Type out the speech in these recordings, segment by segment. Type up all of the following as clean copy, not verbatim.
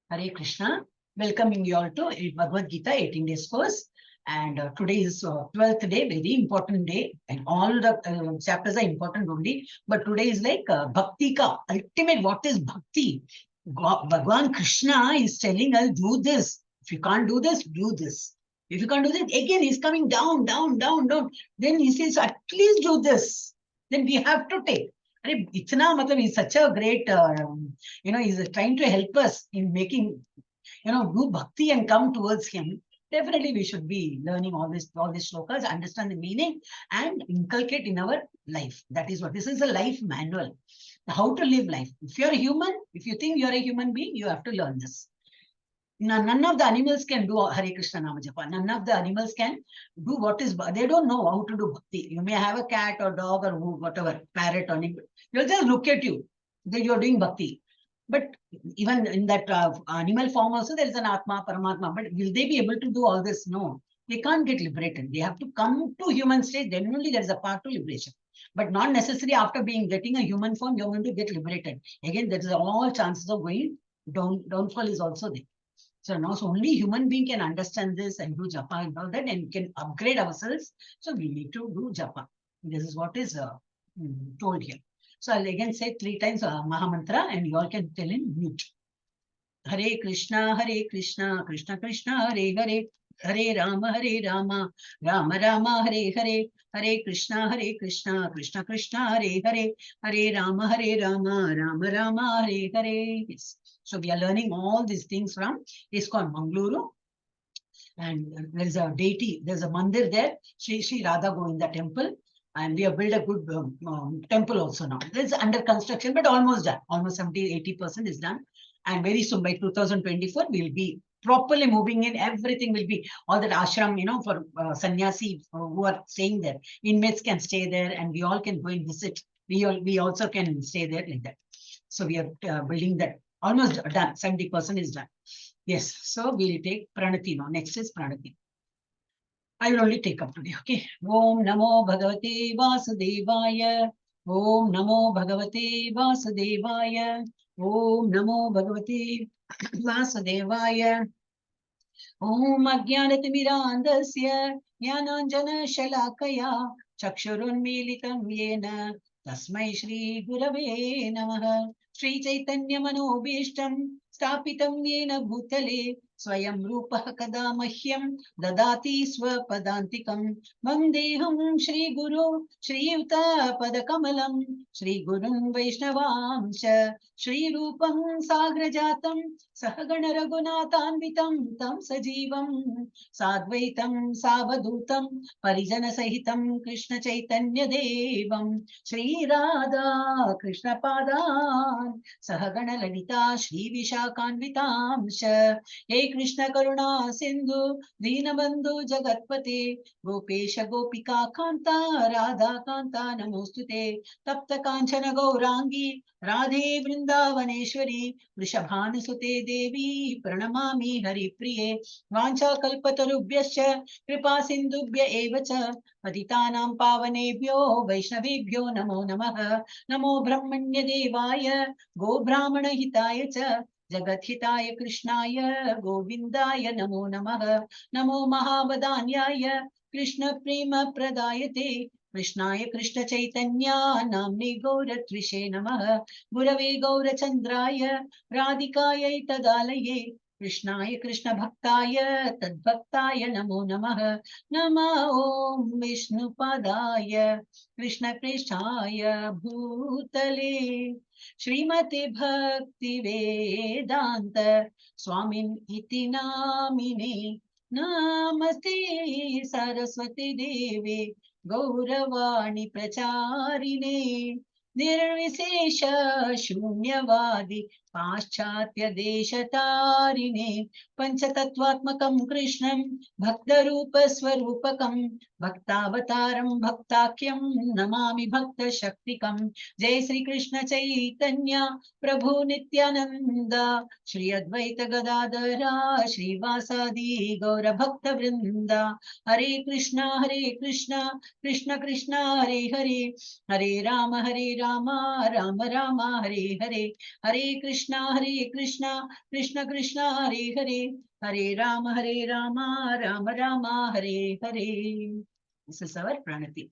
Hare Krishna. Welcoming you all to Bhagavad Gita 18 days course. And today is 12th day, very important day. And all the chapters are important only. But today is like Bhakti ka ultimate. What is Bhakti? Bhagwan Krishna is telling us, do this. If you can't do this, do this. If you can't do this, again, he's coming down, down, down, down. Then he says, at least do this. Then we have to take. Itna, matlab, he's such a great, he's trying to help us in making, do bhakti and come towards him. Definitely, we should be learning all these shlokas, understand the meaning, and inculcate in our life. That is what this is, a life manual. How to live life. If you're a human, if you think you're a human being, you have to learn this. None of the animals can do Hare Krishna Nama Japa. None of the animals can do what is, they don't know how to do bhakti. You may have a cat or dog or whatever, parrot or anything. They'll just look at you, that you're doing bhakti. But even in that animal form also, there is an Atma, Paramatma. But will they be able to do all this? No. They can't get liberated. They have to come to human state. Then only there is a path to liberation. But not necessarily after getting a human form, you're going to get liberated. Again, there is all chances of going downfall is also there. So now only human being can understand this and do japa and all that and can upgrade ourselves. So we need to do japa. This is what is told here. So I'll again say 3 times Mahamantra and you all can tell in mute. Hare Krishna, Krishna Krishna, Hare Hare, Hare Rama, Rama Rama, Hare Hare, Hare Krishna, Krishna Krishna, Hare Hare, Hare Rama, Rama Rama, Hare Hare. Yes. So we are learning all these things from ISKCON Mangalore. And there is a deity, there's a mandir there, Sri Radha Govinda temple. And we have built a good temple also now. It's under construction, but almost done. Almost 70-80% is done. And very soon, by 2024, we'll be properly moving in. Everything will be, all that ashram, for sannyasi who are staying there. Inmates can stay there and we all can go and visit. We also can stay there like that. So we are building that. Almost done. 70% is done. Yes. So we'll take Pranati now. Next is Pranati. I will only take up today. Okay. Om Namo Bhagavate Vasudevaya. Om Namo Bhagavate Vasudevaya. Om Namo Bhagavate Vasudevaya. Om Ajnanatimirandasya Jnananjana Shalakaya Chakshurunmilitam Yena Tasmai Shri Gurave Namaha. Shri Chaitanya Manobishtam Stapitam Yena Bhutale Swayam Rupah Kada Mahyam Dadati Swapadantikam Vandeham Shri Guru Shri Yuta Padakamalam Shri Gurun Vaishnavamsha Shri Rupam Sagrajatam Sahagana Raghunathanvitam Tam Sajivam Sadvaitam Savadutam Parijana Sahitam Krishna Chaitanya Devam Shri Radha Krishna Padan Sahagana Lalita Shri Vishakanvitamsha He Krishna Karuna Sindhu Dinabandhu Jagatpate Gopesha Gopika Kanta Radha Kanta Namostute Tapta Kanchana Gaurangi Radhe Vrindavaneshwari Vrishabhanasute Devi Pranamami Hari Priye Vancha Kalpatarubhyascha Kripa Sindhubhya Evacha Patitanam Pavanebhyo Vaishnavebhyo Namo Namaha Namo Brahmanya Devaya Go Brahmana Hitaya Cha Jagat Hitaya Krishnaya Govindaya Namo Namaha Namo Mahavadanyaya Krishna Prema Pradayate Krishnaya Krishna Chaitanya Namni Gauratrishe Namaha Gurave Gaurachandraya Radhikaya Tadalaye Krishnaya Krishna Bhaktaya Tadbhaktaya Namo Namaha Nama Om Vishnu Padaya Krishna Krishaya Bhutale Srimati Bhakti Vedanta Swamin Iti Namine Namaste Saraswati Devi Gauravani Pracharine Nirvisesha Shunyavadi Paschatya Deshatarine Panchatattvatmakam Krishnam Bhaktarupa Swarupakam Bhaktavataram Bhaktakyam Namami Bhakta Shaktikam Jai Sri Krishna Chaitanya Prabhu Nityananda Shri Advaita Gadadara Shri Vasadi Gaura Bhakta Vrinda Hare Krishna Krishna Krishna Hare Hare Hare Rama Rama, Rama Rama, Hare Hare, Hare Krishna, Krishna Krishna, Hare Hare, Hare Rama, Rama Rama, Hare Hare. This is our pranati.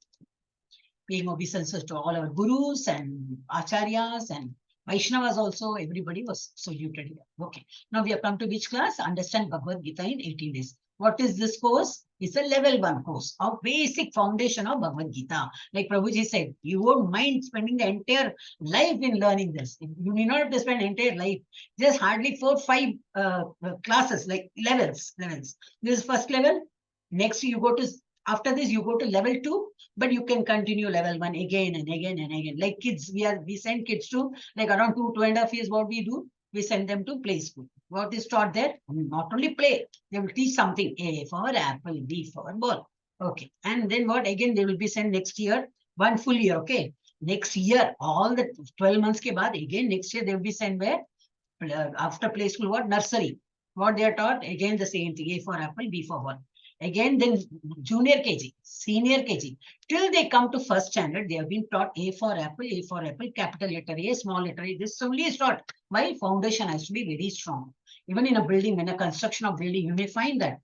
Paying obeisances to all our gurus and acharyas and Vaishnavas also, everybody was saluted here. Okay. Now we have come to which class? Understand Bhagavad Gita in 18 days. What is this course? It's a level 1 course of basic foundation of Bhagavad Gita. Like Prabhuji said, you won't mind spending the entire life in learning this. You need not have to spend entire life. Just hardly 4-5 classes, like levels. This is first level. Next you go to, after this you go to level 2, but you can continue level 1 again and again and again. Like kids, we send kids to like around 2.5 years. What we do? We send them to play school. What is taught there? Not only play, they will teach something. A for apple, B for ball. Okay. And then what? Again, they will be sent next year, 1 full year. Okay. Next year, all the 12 months ke baad, again next year they will be sent where? After play school, what? Nursery. What they are taught? Again the same thing. A for apple, B for ball. Again, then junior KG, senior KG. Till they come to first standard, they have been taught A for apple, capital letter A, small letter A. This only is taught. Why? Foundation has to be very strong. Even in a building, when a construction of building, you may find that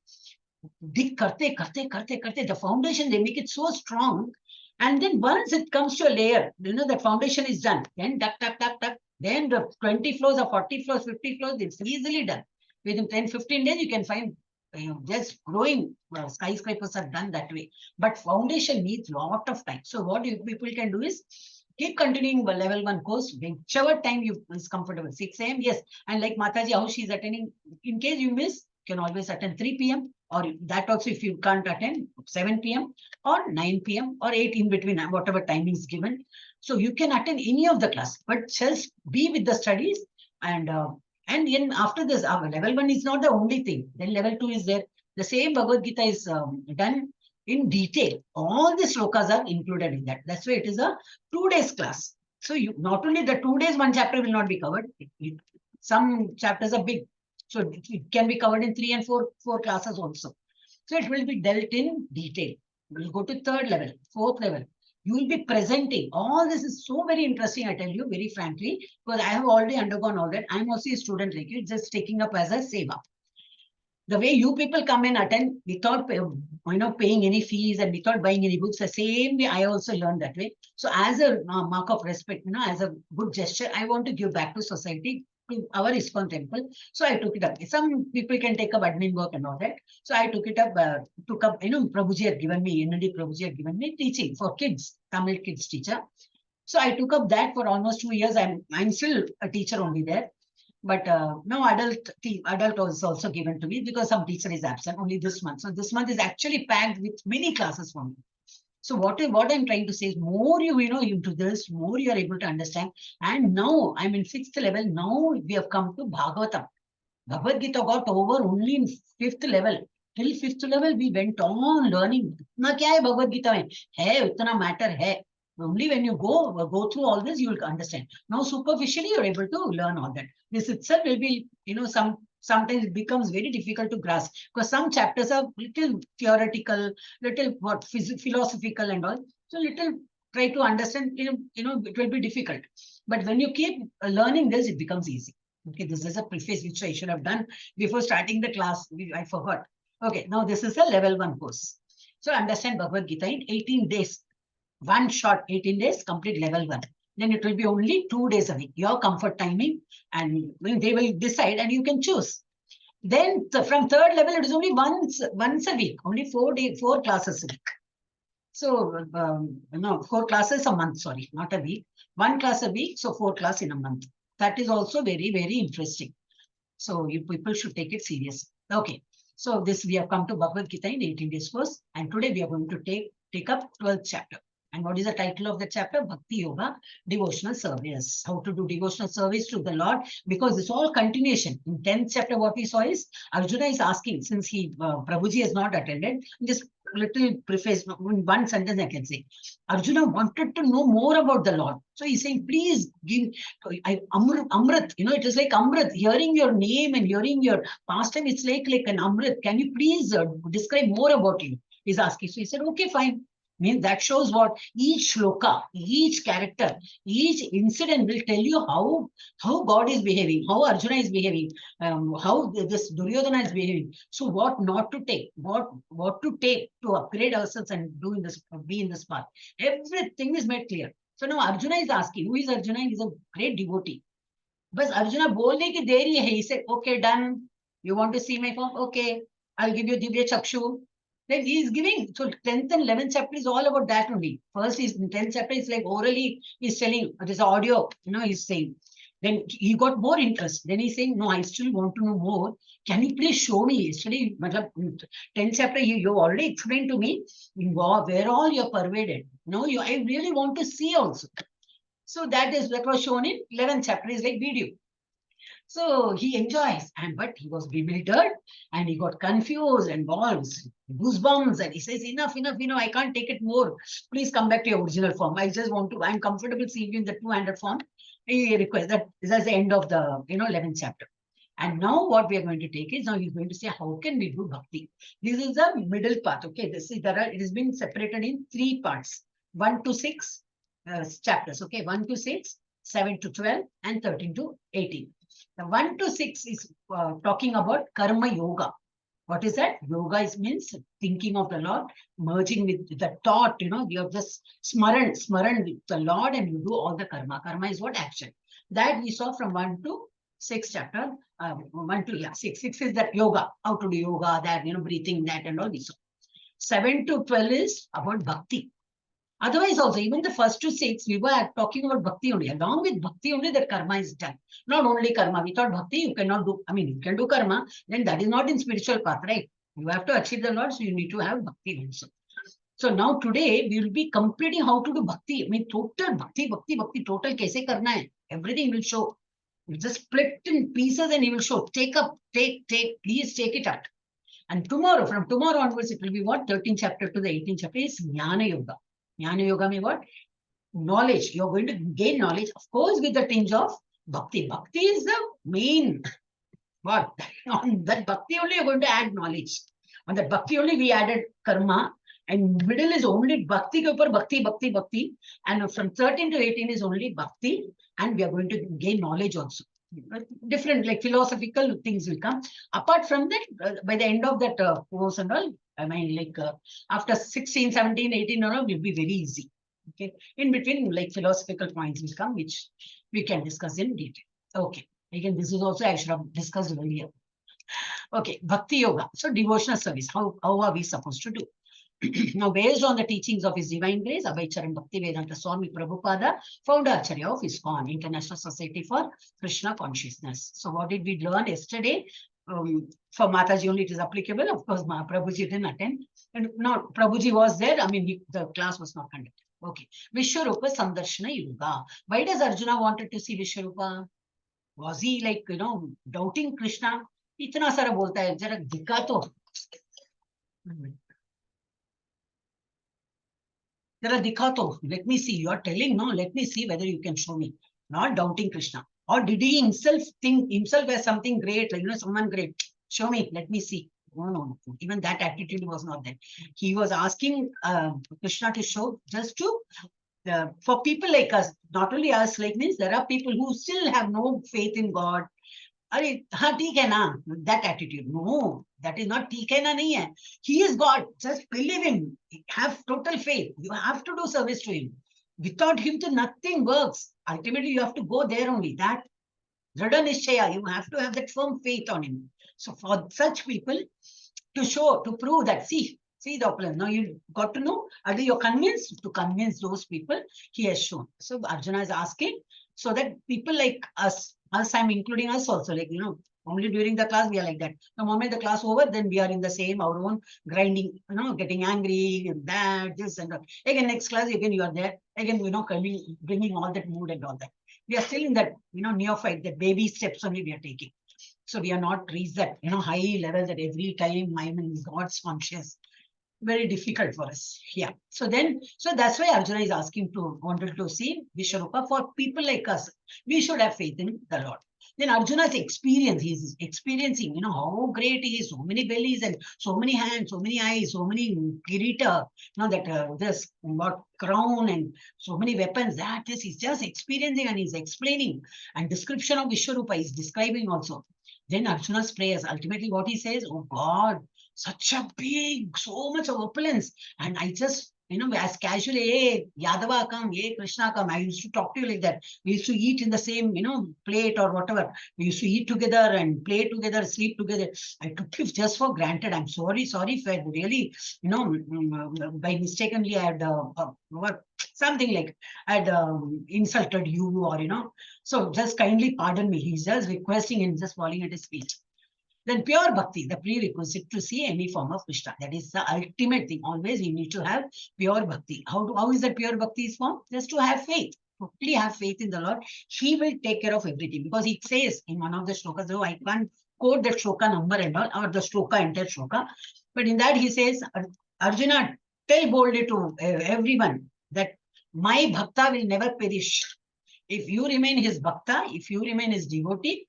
dig karte, the foundation, they make it so strong. And then once it comes to a layer, the foundation is done. Then tuck. Then the 20 floors or 40 floors, 50 floors, it's easily done. Within 10-15 days, you can find just growing skyscrapers are done that way. But foundation needs a lot of time. So what you people can do is keep continuing the level 1 course, whichever time you is comfortable. 6 a.m. Yes. And like Mathaji, how she's attending, in case you miss, you can always attend 3 p.m. or that also if you can't attend 7 p.m. or 9 p.m. or 8 in between, whatever timing is given. So you can attend any of the class, but just be with the studies. And then after this, level 1 is not the only thing. Then level 2 is there. The same Bhagavad Gita is done in detail. All the slokas are included in that. That's why it is a 2 days class. So you not only the 2 days, 1 chapter will not be covered. Some chapters are big. So it can be covered in 3 and 4 classes also. So it will be dealt in detail. We'll go to 3rd level, 4th level. You will be presenting. All this is so very interesting, I tell you, very frankly, because I have already undergone all that. I'm also a student like you, just taking up as a seva. The way you people come and attend without paying any fees and without buying any books, the same way I also learned that way. So as a mark of respect, as a good gesture, I want to give back to society, to our ISKCON temple. So I took it up. Some people can take up admin work and all that. So I took it up, Prabhuji had given me, NLD Prabhuji had given me teaching for kids, Tamil kids teacher. So I took up that for almost 2 years. I'm still a teacher only there. But now adult was also given to me because some teacher is absent only this month. So this month is actually packed with many classes for me. So what I'm trying to say is more you into this, more you are able to understand. And now I'm in 6th level. Now we have come to Bhagavatam. Bhagavad Gita got over only in 5th level. Till 5th level, we went on learning. Itna kya hai Bhagavad Gita mein? Hai, itna matter hai. Only when you go through all this, you will understand. Now superficially, you're able to learn all that. This itself will be, sometimes it becomes very difficult to grasp because some chapters are little theoretical, little philosophical and all. So little try to understand, it will be difficult. But when you keep learning this, it becomes easy. Okay, this is a preface which I should have done before starting the class. I forgot. Okay, now this is a level 1 course. So understand Bhagavad Gita in 18 days. One shot, 18 days, complete level 1. Then it will be only 2 days a week, your comfort timing, and they will decide and you can choose. Then from 3rd level, it is only once a week, only 4 classes a week. So, 4 classes a month, sorry, not a week. 1 class a week, so 4 classes in a month. That is also very, very interesting. So you people should take it serious. Okay. So this we have come to Bhagavad Gita in 18 days course, and today we are going to take up 12th chapter. And what is the title of the chapter? Bhakti Yoga, devotional service. How to do devotional service to the Lord, because it's all continuation. In 10th chapter, what we saw is Arjuna is asking, since Prabhuji has not attended, just little preface, in one sentence I can say. Arjuna wanted to know more about the Lord. So he's saying, please give Amrit, it is like Amrit, hearing your name and hearing your pastime, it's like an Amrit. Can you please describe more about you? He's asking. So he said, okay, fine. Means that shows what each shloka, each character, each incident will tell you how God is behaving, how Arjuna is behaving, how this Duryodhana is behaving. So what not to take, what to take to upgrade ourselves and do in this, be in this path. Everything is made clear. So now Arjuna is asking, who is Arjuna? He is a great devotee. But Arjuna बोलने की देरी है. He said, okay, done. You want to see my form? Okay, I'll give you Divya Chakshu. Then he is giving. So 10th and 11th chapter is all about that only. First is 10th chapter is like orally he's telling, this audio, he's saying. Then he got more interest. Then he's saying, no, I still want to know more. Can you please show me? Yesterday, 10th chapter, you already explained to me where all you're pervaded. No, I really want to see also. So that was shown in 11th chapter is like video. So he enjoys, but he was bewildered and he got confused and balls, goosebumps, and he says, enough, I can't take it more. Please come back to your original form. I just want to, I'm comfortable seeing you in the two-handed form. He requests that. This is the end of the 11th chapter. And now what we are going to take is, now he's going to say, how can we do bhakti? This is the middle part. Okay, it has been separated in 3 parts, 1 to 6 chapters. Okay, 1 to 6, 7 to 12, and 13 to 18. The 1 to 6 is talking about karma yoga. What is that? Yoga means thinking of the Lord, merging with the thought, you have just smaran with the Lord and you do all the karma. Karma is what? Action. That we saw from 1 to 6 chapter. 1 to 6. 6 is that yoga, how to do yoga, that, breathing, that and all we saw. 7 to 12 is about bhakti. Otherwise also, even the first to 6, we were talking about bhakti only. Along with bhakti only, that karma is done. Not only karma. We thought bhakti, you cannot do, you can do karma, then that is not in spiritual path, right? You have to achieve the Lord, so you need to have bhakti also. So now today, we will be completing how to do bhakti. Total bhakti, total kaise karna hai. Everything will show. You just split in pieces and he will show. Take up, please take it up. And tomorrow, from tomorrow onwards, it will be what? 13th chapter to the 18th chapter is Jnana Yoga. Jnana Yoga means what? Knowledge. You're going to gain knowledge, of course, with the tinge of bhakti. Bhakti is the main. What? On that bhakti only, you're going to add knowledge. On that bhakti only, we added karma. And middle is only bhakti, bhakti. And from 13 to 18 is only bhakti. And we are going to gain knowledge also. Different, like philosophical things will come. Apart from that, by the end of that course and all, after 16, 17, 18 and all, will be very easy. Okay. In between, like philosophical points will come, which we can discuss in detail. Okay. Again, this is also I should have discussed earlier. Okay. Bhakti Yoga. So devotional service. How are we supposed to do? Now, based on the teachings of His Divine Grace, Abhaicharan Bhaktivedanta Swami Prabhupada, founder Acharya of ISKCON, International Society for Krishna Consciousness. So what did we learn yesterday? For Mathaji only it is applicable. Of course, Prabhuji didn't attend. And no, Prabhuji was there. The class was not conducted. Okay. Vishwarupa Sandarshana Yoga. Why does Arjuna wanted to see Vishwarupa? Was he doubting Krishna? Itna sara bolta hai. Jara dikha to. Let me see. You are telling, no, let me see whether you can show me. Not doubting Krishna. Or did he himself think himself as something great, someone great? Show me, let me see. No. Even that attitude was not there. He was asking Krishna to show just to, for people like us, not only us, means there are people who still have no faith in God. That attitude. No, that is not theek hai na nahi hai. He is God. Just believe him. Have total faith. You have to do service to him. Without him, nothing works. Ultimately, you have to go there only. That Dhrada Nishchaya, you have to have that firm faith on him. So for such people, to prove that, see the opulence. Now you got to know, are you convinced? To convince those people, he has shown. So Arjuna is asking, so that people like us, I'm including us also, only during the class we are like that. The moment the class over, then we are in the same, our own grinding, getting angry, and that, this and that. Again, next class, again you are there. Again, coming, bringing all that mood and all that. We are still in that, neophyte, that baby steps only we are taking. So we are not reached that, high level that every time I am God's conscious. Very difficult for us. Yeah. So that's why Arjuna is asking wanted to see Vishwarupa. For people like us, we should have faith in the Lord. Then Arjuna's experience, he's experiencing, how great he is, so many bellies and so many hands, so many eyes, so many kirita, that this what crown and so many weapons, that is, he's just experiencing and he's explaining. And description of Vishwarupa is describing also. Then Arjuna's prayers, ultimately what he says, oh God, such a big, so much of opulence. And I just, as casually, hey, Yadava come, hey, Krishna come. I used to talk to you like that. We used to eat in the same, plate or whatever. We used to eat together and play together, sleep together. I took you just for granted. I'm sorry if I really, by mistakenly I had something like I had insulted you or, so just kindly pardon me. He's just requesting and just falling at his feet. Then pure bhakti, the prerequisite to see any form of Krishna. That is the ultimate thing. Always we need to have pure bhakti. How is that pure bhakti is formed? Just to have faith. Totally have faith in the Lord. He will take care of everything. Because it says in one of the shlokas, though I can't quote the shloka number and all, or the shloka, entire shloka. But in that he says, Arjuna, tell boldly to everyone that my bhakta will never perish. If you remain his bhakta, if you remain his devotee,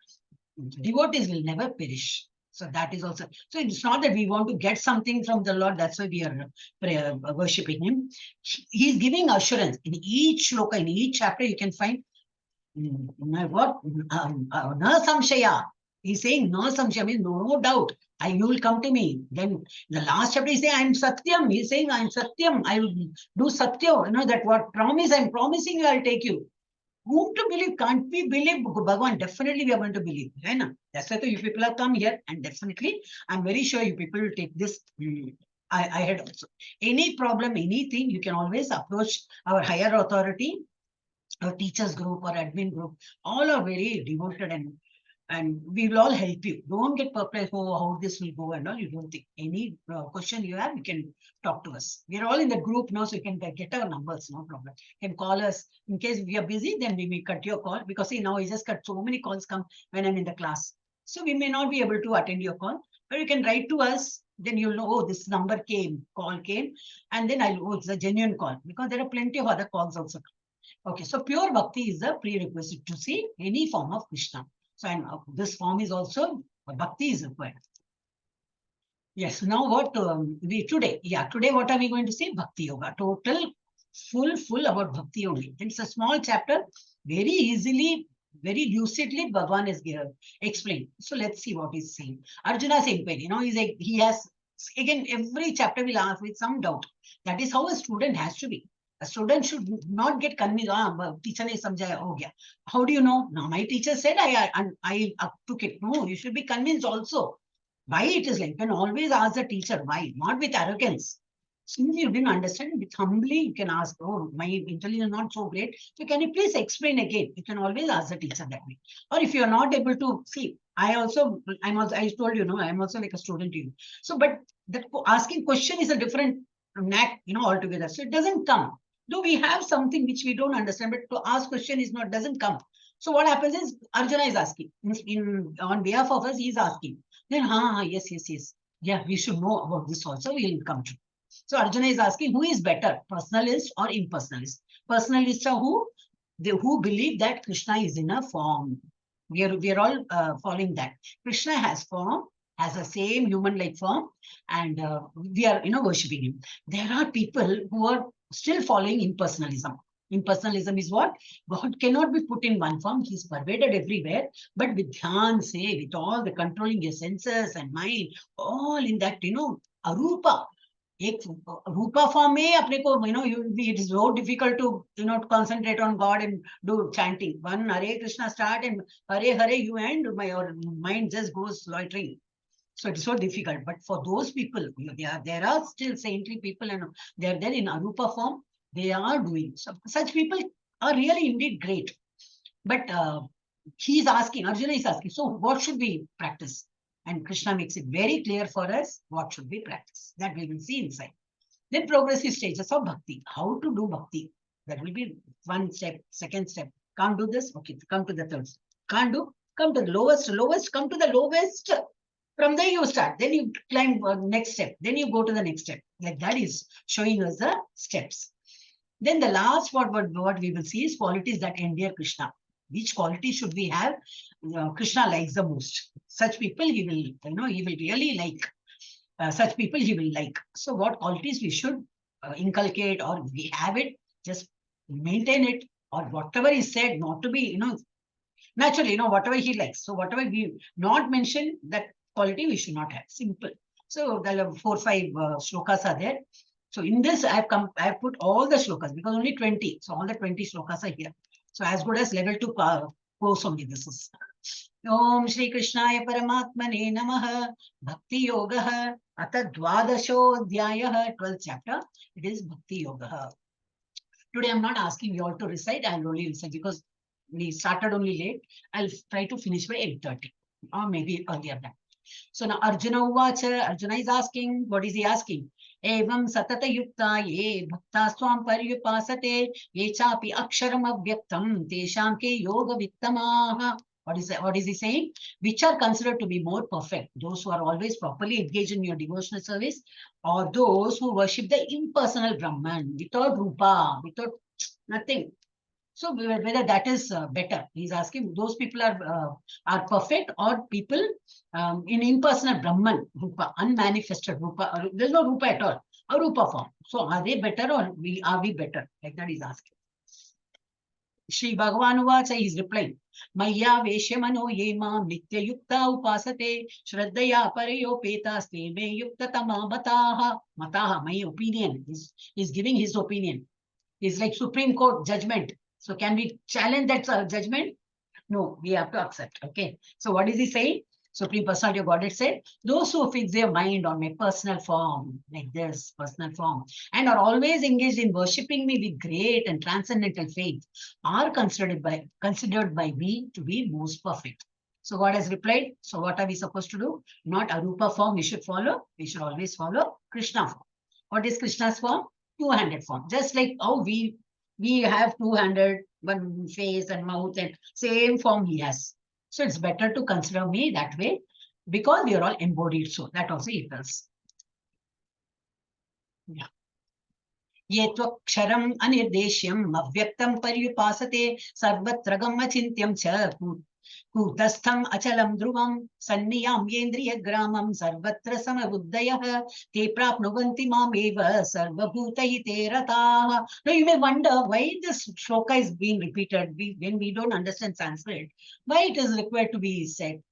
devotees will never perish. So that is also, so it's not that we want to get something from the Lord, that's why we are worshipping him. He's giving assurance. In each shloka, in each chapter, you can find what? Na samshaya. He's saying no samshaya, means no doubt. You will come to me. Then the last chapter, he's saying, I'm Satyam. He's saying, I'm Satyam. I will do Satya. That what promise, I'm promising you, I'll take you. Whom to believe? Can't we believe Bhagavan? Definitely we are going to believe. Right? That's why you people have come here, and definitely I'm very sure you people will take this. I had also. Any problem, anything, you can always approach our higher authority, our teachers group or admin group. All are very devoted and we will all help you. Don't get perplexed, how this will go and all. You don't think any question you have, you can talk to us. We are all in the group now, so you can get our numbers, no problem. You can call us. In case we are busy, then we may cut your call, because see, now I just cut so many calls come when I'm in the class. So we may not be able to attend your call, but you can write to us. Then you'll know, oh, this number came, call came, and then oh, it's a genuine call, because there are plenty of other calls also. Okay, so pure bhakti is a prerequisite to see any form of Krishna. So, and this form is also, bhakti is required. Yes, now what today what are we going to see? Bhakti yoga, total, full about bhakti only. It's a small chapter, very easily, very lucidly, Bhagavan is explained. So let's see what he's saying. Arjuna's inquiry, he has, again, every chapter will ask with some doubt. That is how a student has to be. A student should not get convinced, teacher ne samjhaya, ho gaya. How do you know? Now my teacher said I took it. No, you should be convinced also. Why it is like, you can always ask the teacher why, not with arrogance. Since you didn't understand, with humbly you can ask, oh, my intelligence is not so great, so can you please explain again? You can always ask the teacher that way. Or if you are not able to see, I told you, I'm also like a student to you. So, but that asking question is a different knack, altogether. So it doesn't come. Though we have something which we don't understand, but to ask question doesn't come. So what happens is Arjuna is asking on behalf of us, he is asking. Then, yes. Yeah, we should know about this also. We will come to. So Arjuna is asking, who is better, personalist or impersonalist? Personalists are who believe that Krishna is in a form. We are all following that. Krishna has form, has the same human-like form, and we are worshipping him. There are people who are still following impersonalism. Impersonalism is what? God cannot be put in one form. He's pervaded everywhere. But with dhyan, with all the controlling your senses and mind, all in that, arupa. Rupa form mein apne ko, it is so difficult to, concentrate on God and do chanting. One Hare Krishna start and Hare Hare you end, your mind just goes loitering. So it's so difficult. But for those people, there are still saintly people and they are there in arupa form. They are doing. So such people are really indeed great. But he's asking, Arjuna is asking, so what should we practice? And Krishna makes it very clear for us what should we practice. That we will see inside. Then progressive stages of bhakti. How to do bhakti? That will be one step, second step. Can't do this? Okay, come to the third step. Can't do? Come to the lowest, come to the lowest. From there you start. Then you climb next step. Then you go to the next step. Like that is showing us the steps. Then the last what we will see is qualities that endear Krishna. which quality should we have? Krishna likes the most. Such people he will, he will really like. Such people he will like. So what qualities we should inculcate, or we have it, just maintain it, or whatever is said, not to be, naturally, whatever he likes. So whatever we not mention, that quality we should not have. Simple. So the 4-5 shlokas are there. So in this, I have put all the shlokas because only 20. So all the 20 shlokas are here. So as good as level 2 course only this is. Om Shri Krishnaya Paramatmane Namaha Bhakti Yoga Atha Dvadasho Dhyayah 12th chapter. It is Bhakti Yoga. Today I'm not asking you all to recite. I'll only recite because we started only late. I'll try to finish by 8:30 or maybe earlier than. So now Arjuna Uvacha, Arjuna is asking, what is he asking? Evam satata yukta ye bhakta swam paryupasate ye chapi aksharam avyaktam tesham ke yoga vittamaha. What is he saying? Which are considered to be more perfect? Those who are always properly engaged in your devotional service, or those who worship the impersonal Brahman without rupa, without nothing. So whether that is better, he's asking. Those people are perfect, or people in impersonal Brahman rupa, unmanifested rupa. There's no rupa at all, a rupa form. So are they better, or are we better? Like that he's asking. Shri Bhagavan Uvacha is replying, Maya Veshyamano Yema Nitya Yukta Upasate Shraddaya Parayo Petaste Me Yukta Tama Mataha. Mataha, my opinion. He's giving his opinion. He's like Supreme Court judgment. So can we challenge that judgment? No, we have to accept. Okay. So what is he saying? Supreme Personality of Godhead said, those who fix their mind on my personal form, like this, personal form, and are always engaged in worshipping me with great and transcendental faith, are considered by me to be most perfect. So God has replied, so what are we supposed to do? Not Arupa form we should follow. We should always follow Krishna form. What is Krishna's form? Two-handed form. Just like how we have two-handed, one face and mouth, and same form he has. So it's better to consider me that way because we are all embodied. So that also equals. Yeah. Ye tvaksharam anirdeshyam avyaktam paryupasate sarvatragam achintyam cha Kutastham achalam dhruvam sanniyam yendriya gramam sarvatra samabuddayah te prapnuvanti mameva sarvabhutahite rataha. Now you may wonder why this shloka is being repeated when we don't understand Sanskrit, why it is required to be said.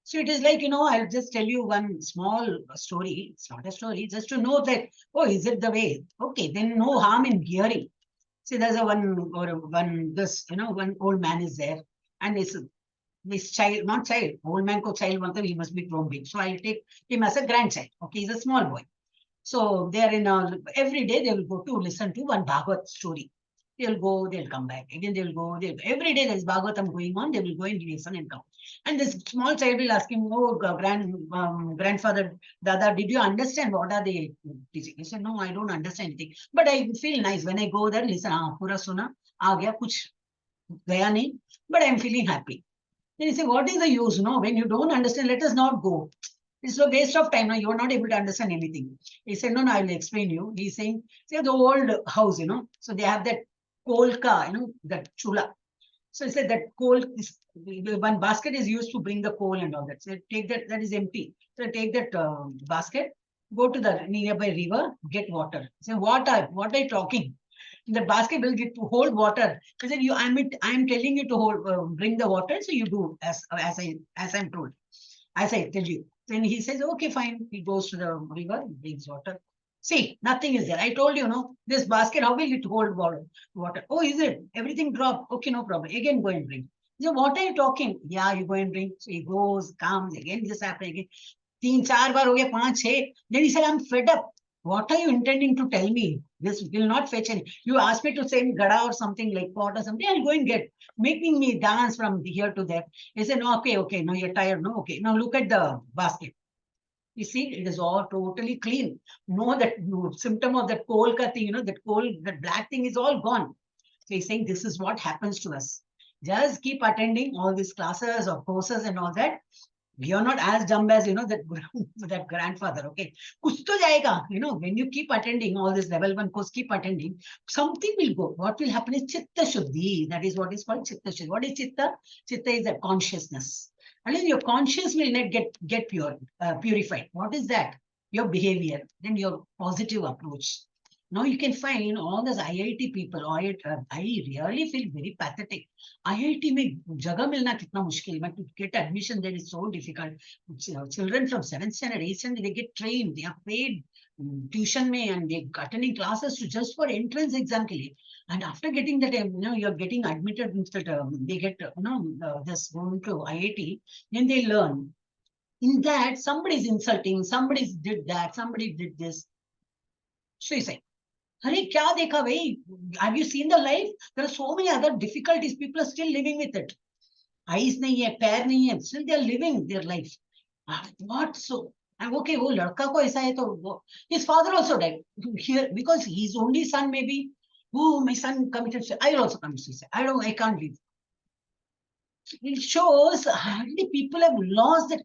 So it is like, I'll just tell you one small story. It's not a story, just to know that, oh, is it the way? Okay, then no harm in hearing. See, there's one old man is there, and this child, not child, old man ko child, he must be grown big. So I'll take him as a grandchild. Okay, he's a small boy. So they are every day they will go to listen to one Bhagavad story. They'll go, they'll come back. Again, they'll go. Every day there's Bhagavatam going on. They will go and listen and come. And this small child will ask him, oh, grandfather, Dada, did you understand what are they teaching? He said, no, I don't understand anything. But I feel nice when I go there, listen, pura suna, aa gaya, kuch gaya nahi, but I'm feeling happy. Then he said, what is the use? When you don't understand, let us not go. It's a waste of time. You are not able to understand anything. He said, no, I will explain you. He's saying, see, the old house, so they have that kolka, that chula. So he said that coal is, one basket is used to bring the coal and all that. So take that is empty. So take that basket, go to the nearby river, get water. Say, what are you talking? The basket will get to hold water. He said, I'm telling you to hold, bring the water. So you do as I'm told, as I tell you. Then he says, okay, fine. He goes to the river, brings water. See, nothing is there. I told you, this basket, how will it hold water? Oh, is it? Everything dropped. Okay, no problem. Again, go and bring. So what are you talking? Yeah, you go and bring. So he goes, comes, again, this happens again. 3-4 बार हो गया, 5-6. Then he said, I'm fed up. What are you intending to tell me? This will not fetch any. You asked me to send gada or something like pot or something. I'll go and get. Making me dance from here to there. He said, no, okay. No, you're tired. No, okay. Now look at the basket. You see, it is all totally clean. No, that symptom of that coal thing, that black thing is all gone. So he's saying this is what happens to us. Just keep attending all these classes or courses and all that. We are not as dumb as, that grandfather, okay? Kuch to jayega, when you keep attending all this level 1 course, keep attending, something will go. What will happen is Chitta Shuddhi. That is what is called Chitta Shuddhi. What is Chitta? Chitta is that consciousness. And then your conscious will not get purified. What is that? Your behavior, then your positive approach. Now you can find all those IIT people. I really feel very pathetic. IIT में जगह मिलना कितना मुश्किल है. To get admission there is so difficult. Children from 7th standard, 8th standard, they get trained. They are paid tuition में and they attending classes just for entrance exam के लिए. And after getting that, you're getting admitted instead. They get, just going to IIT, then they learn. In that, somebody is insulting, somebody did that, somebody did this. Suicide. Hare, kya dekha bhai? Have you seen the life? There are so many other difficulties. People are still living with it. Eyes nahi hai, pair nahi hai. Still they are living their life. What so? I'm okay. Oh, ladka ko aisa hai to his father also died here because his only son maybe. Oh, my son committed suicide. I will also commit suicide. I can't live. It shows hardly people have lost that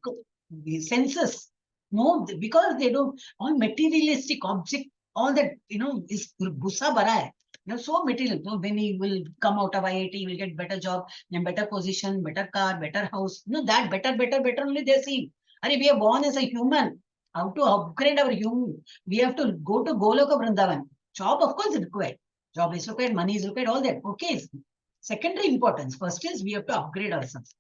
senses. No, because they don't, all materialistic object, all that, is gussa bara hai. So material. So when he will come out of IIT, he will get better job, then better position, better car, better house. That better only they see. We are born as a human. How to upgrade our human? We have to go to Goloka Vrindavan. Job, of course, is required. Job is required, money is required, all that. Okay. Secondary importance. First is we have to upgrade ourselves.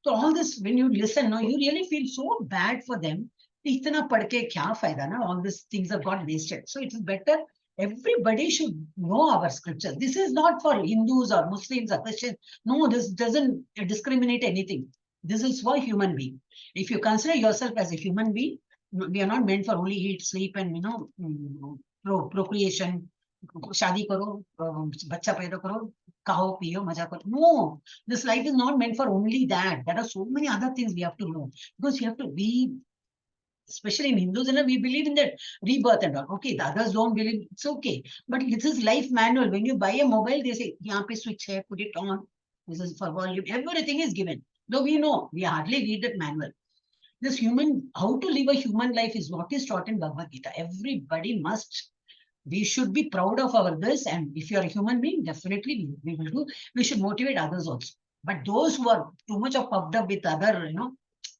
So all this, when you listen, you really feel so bad for them. Itna padke kya fayda, na? All these things have got wasted. So it is better. Everybody should know our scriptures. This is not for Hindus or Muslims or Christians. No, this doesn't discriminate anything. This is for human being. If you consider yourself as a human being, we are not meant for only eat, sleep, and procreation. Shadi karo, bacha paida karo, kaho, piyo, maja karo. No, this life is not meant for only that. There are so many other things we have to know. Because you have to be, especially in Hindus, we believe in that rebirth and all. Okay, the others don't believe, it's okay. But this is life manual. When you buy a mobile, they say, yahan pe switch hai, put it on. This is for volume. Everything is given. Though we know, we hardly read that manual. This how to live a human life is what is taught in Bhagavad Gita. Everybody must. We should be proud of our this, and if you are a human being, definitely we will do. We should motivate others also. But those who are too much of puffed up with other,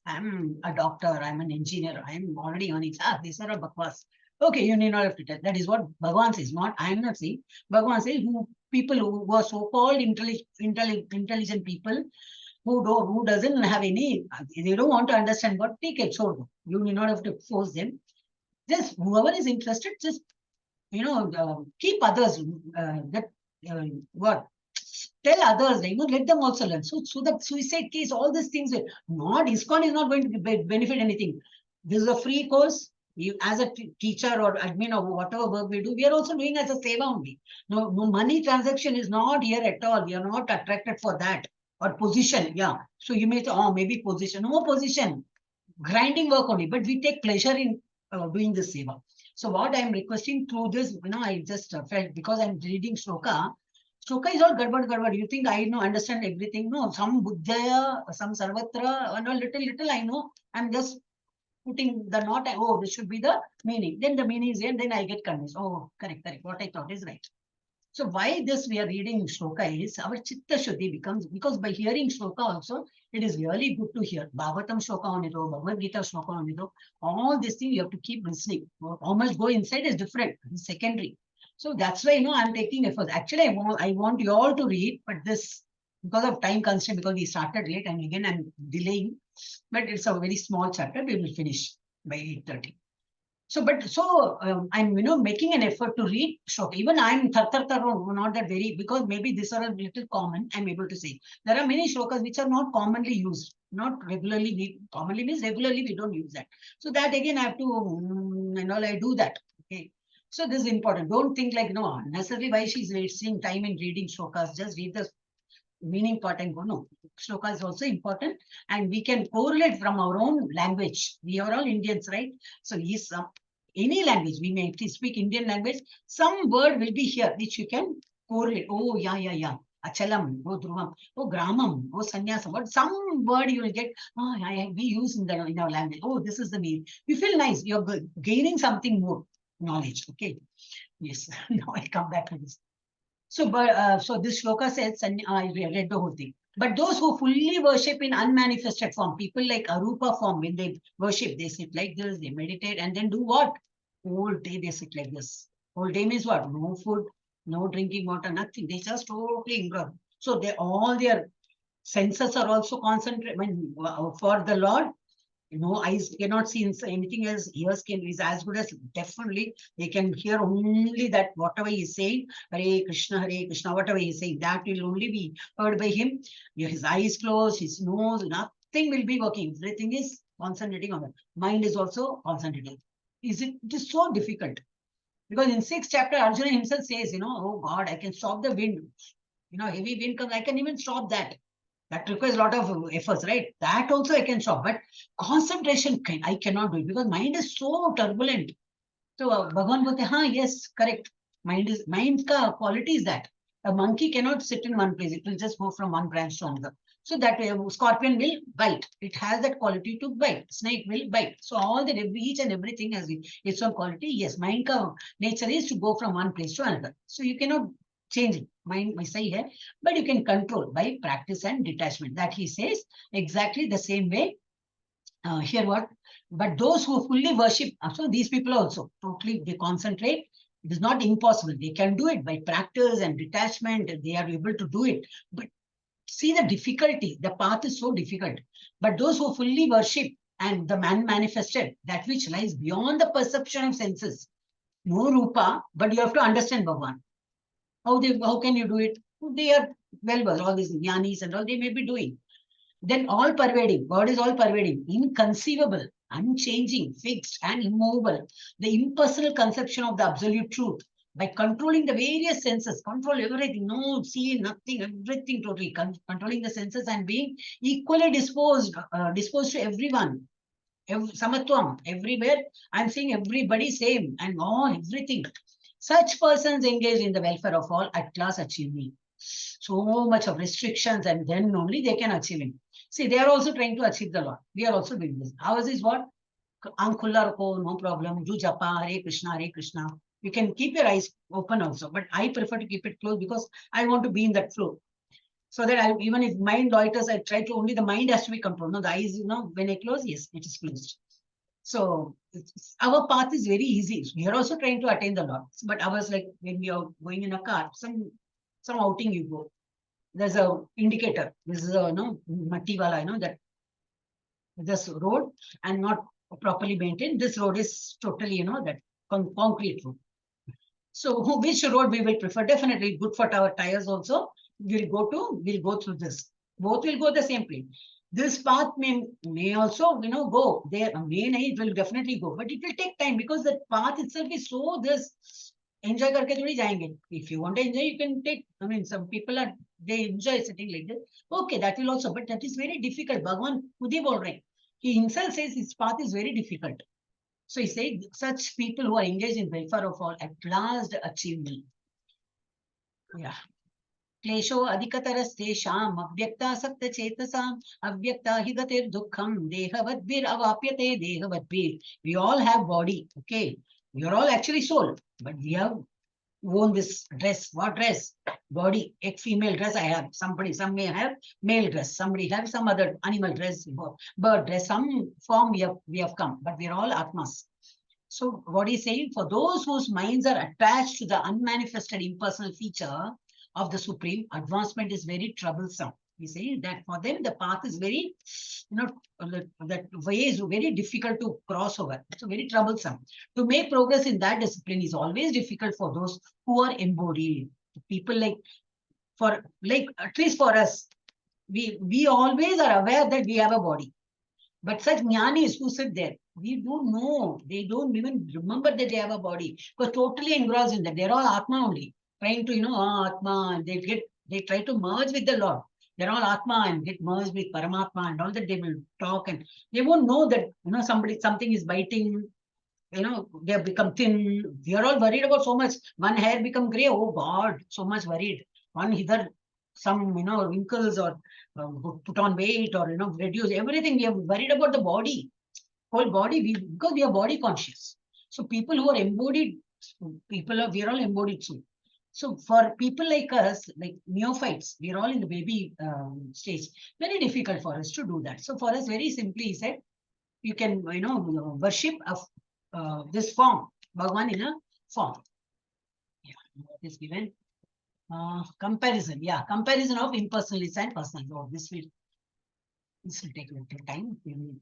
I'm a doctor, I'm an engineer, I'm already on it. These are a bakwas. Okay, you need not have to tell. That is what Bhagavan says. Not I am not saying. Bhagavan says people who are so-called intelligent people who doesn't have any, they don't want to understand what, take it. So you need not have to force them. Just whoever is interested, just keep others tell others, let them also learn. So the suicide case, all these things, not ISKCON is not going to benefit anything. This is a free course. You, as a teacher or admin or whatever work we do, we are also doing as a seva only. No money transaction is not here at all. We are not attracted for that or position. Yeah. So you may say, oh, maybe position. No position. Grinding work only. But we take pleasure in doing this seva. So what I am requesting through this, I just felt because I'm reading Shloka. Shloka is all gadbad. You think I understand everything? No, some Buddhaya, some Sarvatra, and a little I know. I'm just putting the knot. Oh, this should be the meaning. Then the meaning is here, and then I get convinced. Oh, correct. What I thought is right. So why this we are reading Shloka is our Chitta Shuddhi becomes, because by hearing Shloka also, it is really good to hear. Bhagavatam Shloka on it, Bhagavad Gita Shloka on it, all these things you have to keep listening. How much go inside is different, it's secondary. So that's why, I'm taking efforts. Actually, I want you all to read, but this, because of time constraint, because we started late and again I'm delaying, but it's a very small chapter, we will finish by 8:30. So, I'm, making an effort to read Shloka. Even I'm not that very, because maybe these are a little common, I'm able to say. There are many shlokas which are not commonly used, not regularly. Commonly means regularly we don't use that. So that again I have to, I do that. Okay. So this is important. Don't think like, no, necessarily why she's wasting time in reading shlokas. Just read the meaning part and go. No, shloka is also important, and we can correlate from our own language. We are all Indians, right? So yes, any language, we may speak Indian language, some word will be here which you can correlate. Oh, yeah. Achalam, oh Dhruvam, oh Gramam, oh Sannyasam. What some word you will get, oh, we use in our language. Oh, this is the meaning. You feel nice. You're gaining something more knowledge. Okay. Yes. Now I come back to this. So, so this shloka says, and I read the whole thing. But those who fully worship in unmanifested form, people like Arupa form, when they worship, they sit like this, they meditate, and then do what? Whole day they sit like this. Whole day means what? No food, no drinking water, nothing. They just totally engrossed. So they all their senses are also concentrated. For the Lord, eyes cannot see anything else. Ears can is as good as definitely they can hear only that whatever he is saying, Hare Krishna, whatever he is saying, that will only be heard by him. His eyes closed, his nose, nothing will be working. Everything is concentrating on it. Mind is also concentrating. It is so difficult. Because in 6th chapter, Arjuna himself says, oh God, I can stop the wind. Heavy wind comes, I can even stop that. That requires a lot of efforts, right? That also I can stop, but concentration I cannot do it because mind is so turbulent. So Bhagavan bolte, yes, correct. Mind's quality is that a monkey cannot sit in one place; it will just go from one branch to another. So that scorpion will bite. It has that quality to bite. Snake will bite. So all each and everything has its own quality. Yes, mind nature is to go from one place to another. So you cannot change it. Mind may say here, but you can control by practice and detachment. That he says exactly the same way. Here what? But those who fully worship, so these people also totally they concentrate. It is not impossible. They can do it by practice and detachment. They are able to do it. But see the difficulty. The path is so difficult. But those who fully worship and the man manifested, that which lies beyond the perception of senses, no rupa, but you have to understand Bhagavan. How can you do it? They are well, all these jnanis and all they may be doing. Then all pervading, God is all pervading, inconceivable, unchanging, fixed, and immovable. The impersonal conception of the absolute truth by controlling the various senses, control everything, no, see, nothing, everything totally, controlling the senses and being equally disposed to everyone. Samatvam, everywhere, I'm seeing everybody same and all, everything. Such persons engaged in the welfare of all at last achieve me. So much of restrictions and then only they can achieve it. See, they are also trying to achieve the Lord. We are also doing this. Ours is what? Ankulla roko, no problem. Do japa, Hare Krishna. You can keep your eyes open also. But I prefer to keep it closed because I want to be in that flow. So that even if mind loiters, I try to only the mind has to be controlled. No, the eyes, when I close, yes, it is closed. So our path is very easy. We are also trying to attain the Lord. But ours, like when we are going in a car, some outing you go. There's a indicator. This is a matti wala, that this road and not properly maintained. This road is totally, that concrete road. So which road we will prefer? Definitely good for our tires also. We'll go through this. Both will go the same place. This path may also, go there. It will definitely go, but it will take time because the path itself is so this. Enjoy करके थोड़ी जाएंगे. If you want to enjoy, you can take. Some people they enjoy sitting like this. Okay, that will also, but that is very difficult. Bhagavan खुद ही बोल रहे हैं. He himself says his path is very difficult. So he said, such people who are engaged in welfare of all at last achieve me. Yeah. क्लेशो अधिकतरस्तेषाम् अव्यक्तासक्त चेतसाम् अव्यक्ता हि गतिर् दुःखम् देहवद्भिर् अवाप्यते देहवद्भिर्. We all have body, okay? We are all actually soul, but we have worn this dress. What dress? Body. A female dress I have. Some may have male dress. Somebody have some other animal dress, bird dress. Some form we have come, but we are all Atmas. So what he's saying, for those whose minds are attached to the unmanifested impersonal feature of the Supreme, advancement is very troublesome. He's saying that for them, the path is very, that way is very difficult to cross over. So very troublesome. To make progress in that discipline is always difficult for those who are embodied. People at least for us, we always are aware that we have a body. But such jnanis who sit there, we don't know. They don't even remember that they have a body. Because totally engrossed in that. They're all Atma only. Trying to, Atma. They try to merge with the Lord. They're all Atma and get merged with Paramatma and all that they will talk. And they won't know that, something is biting. They have become thin. We are all worried about so much. One hair become gray. Oh God, so much worried. One hither. some, wrinkles or put on weight or, reduce everything. We are worried about the body, whole body, because we are body conscious. So people who are embodied, we are all embodied soul. So for people like us, like neophytes, we are all in the baby stage. Very difficult for us to do that. So for us, very simply, he said, you can, worship of this form, Bhagwan in a form. Yeah, what is given? Comparison. Yeah, comparison of impersonalists and personal. Oh, this will take a little time. We will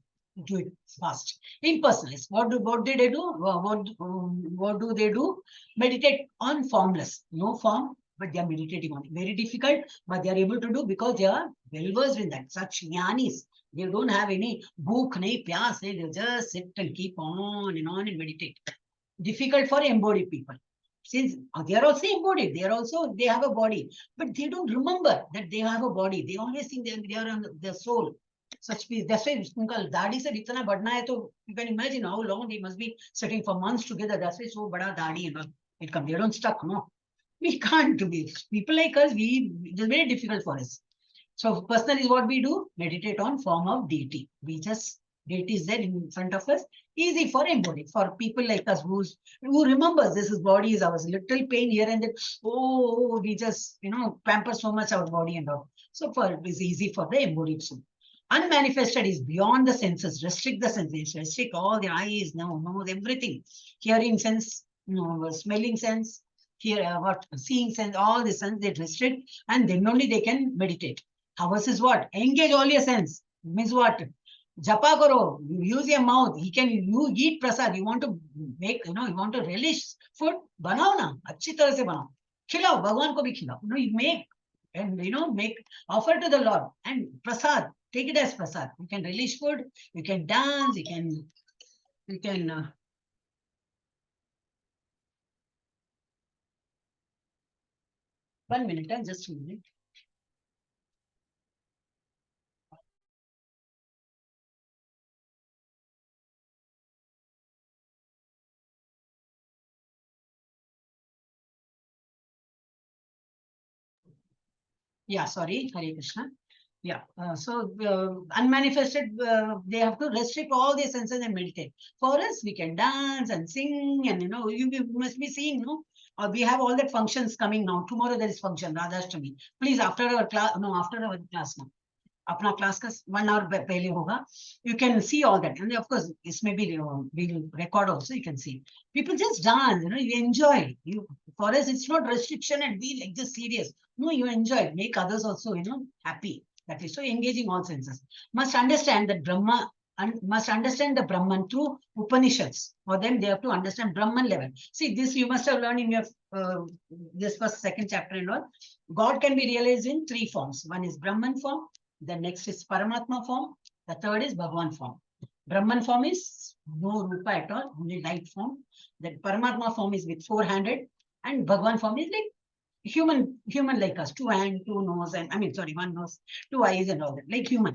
do it fast. Impersonalists. What did they do? What do they do? Meditate on formless. No form, but they are meditating on it. Very difficult, but they are able to do because they are well versed in that. Such jnanis. They don't have any book, nahi pyas. They just sit and keep on and meditate. Difficult for embodied people. Since they are also embodied, they have a body, but they don't remember that they have a body. They always think they are on their soul. Such peace. That's why Uncle Dadi said, "Itna badna hai to," you can imagine how long they must be sitting for months together. That's why so bada dadi, it comes. They don't stuck, no. We can't do it. People like us, it's very difficult for us. So personally, what we do, meditate on form of deity. We just, deity is there in front of us. Easy for embody. For people like us who remembers this is body is ours. Little pain here and there. Oh, we just pamper so much our body and all. So for it's easy for the embodied soul. Unmanifested is beyond the senses. Restrict the senses. Restrict all the eyes, nose, everything. Hearing sense, smelling sense. Seeing sense, all the sense they restrict, and then only they can meditate. Ours is what? Engage all your sense. Means what? Japa karo, use your mouth. You eat prasad. You want to make, you want to relish food, banao na, अच्छी तरह से banao. Khilao, Bhagwan ko bhi khilao. You make, and make offer to the Lord and prasad. Take it as prasad. You can relish food. You can dance. You can. 1 minute, just a minute. Yeah, sorry, Hare Krishna. Yeah, so unmanifested, they have to restrict all their senses and meditate. For us, we can dance and sing, and you must be seeing, no? We have all that functions coming now. Tomorrow there is function, Radhashtami. Please, after our class, after our class now. अपना class का 1 hour पहले होगा. You can see all that, and of course this may be we'll record also. You can see people just dance, you enjoy. For us it's not restriction and be like just serious. No, you enjoy, make others also happy. That is so engaging all senses. Must understand that Brahma must understand the Brahman through Upanishads. For them, they have to understand Brahman level. See, this you must have learned in your this first, second chapter and all. God can be realized in 3 forms. One is Brahman form. The next is Paramatma form. The third is Bhagwan form. Brahman form is no Rupa at all, only light form. Then Paramatma form is with 4-handed, and Bhagwan form is like human like us, 2 hands, 2 nose, and 1 nose, 2 eyes, and all that, like human.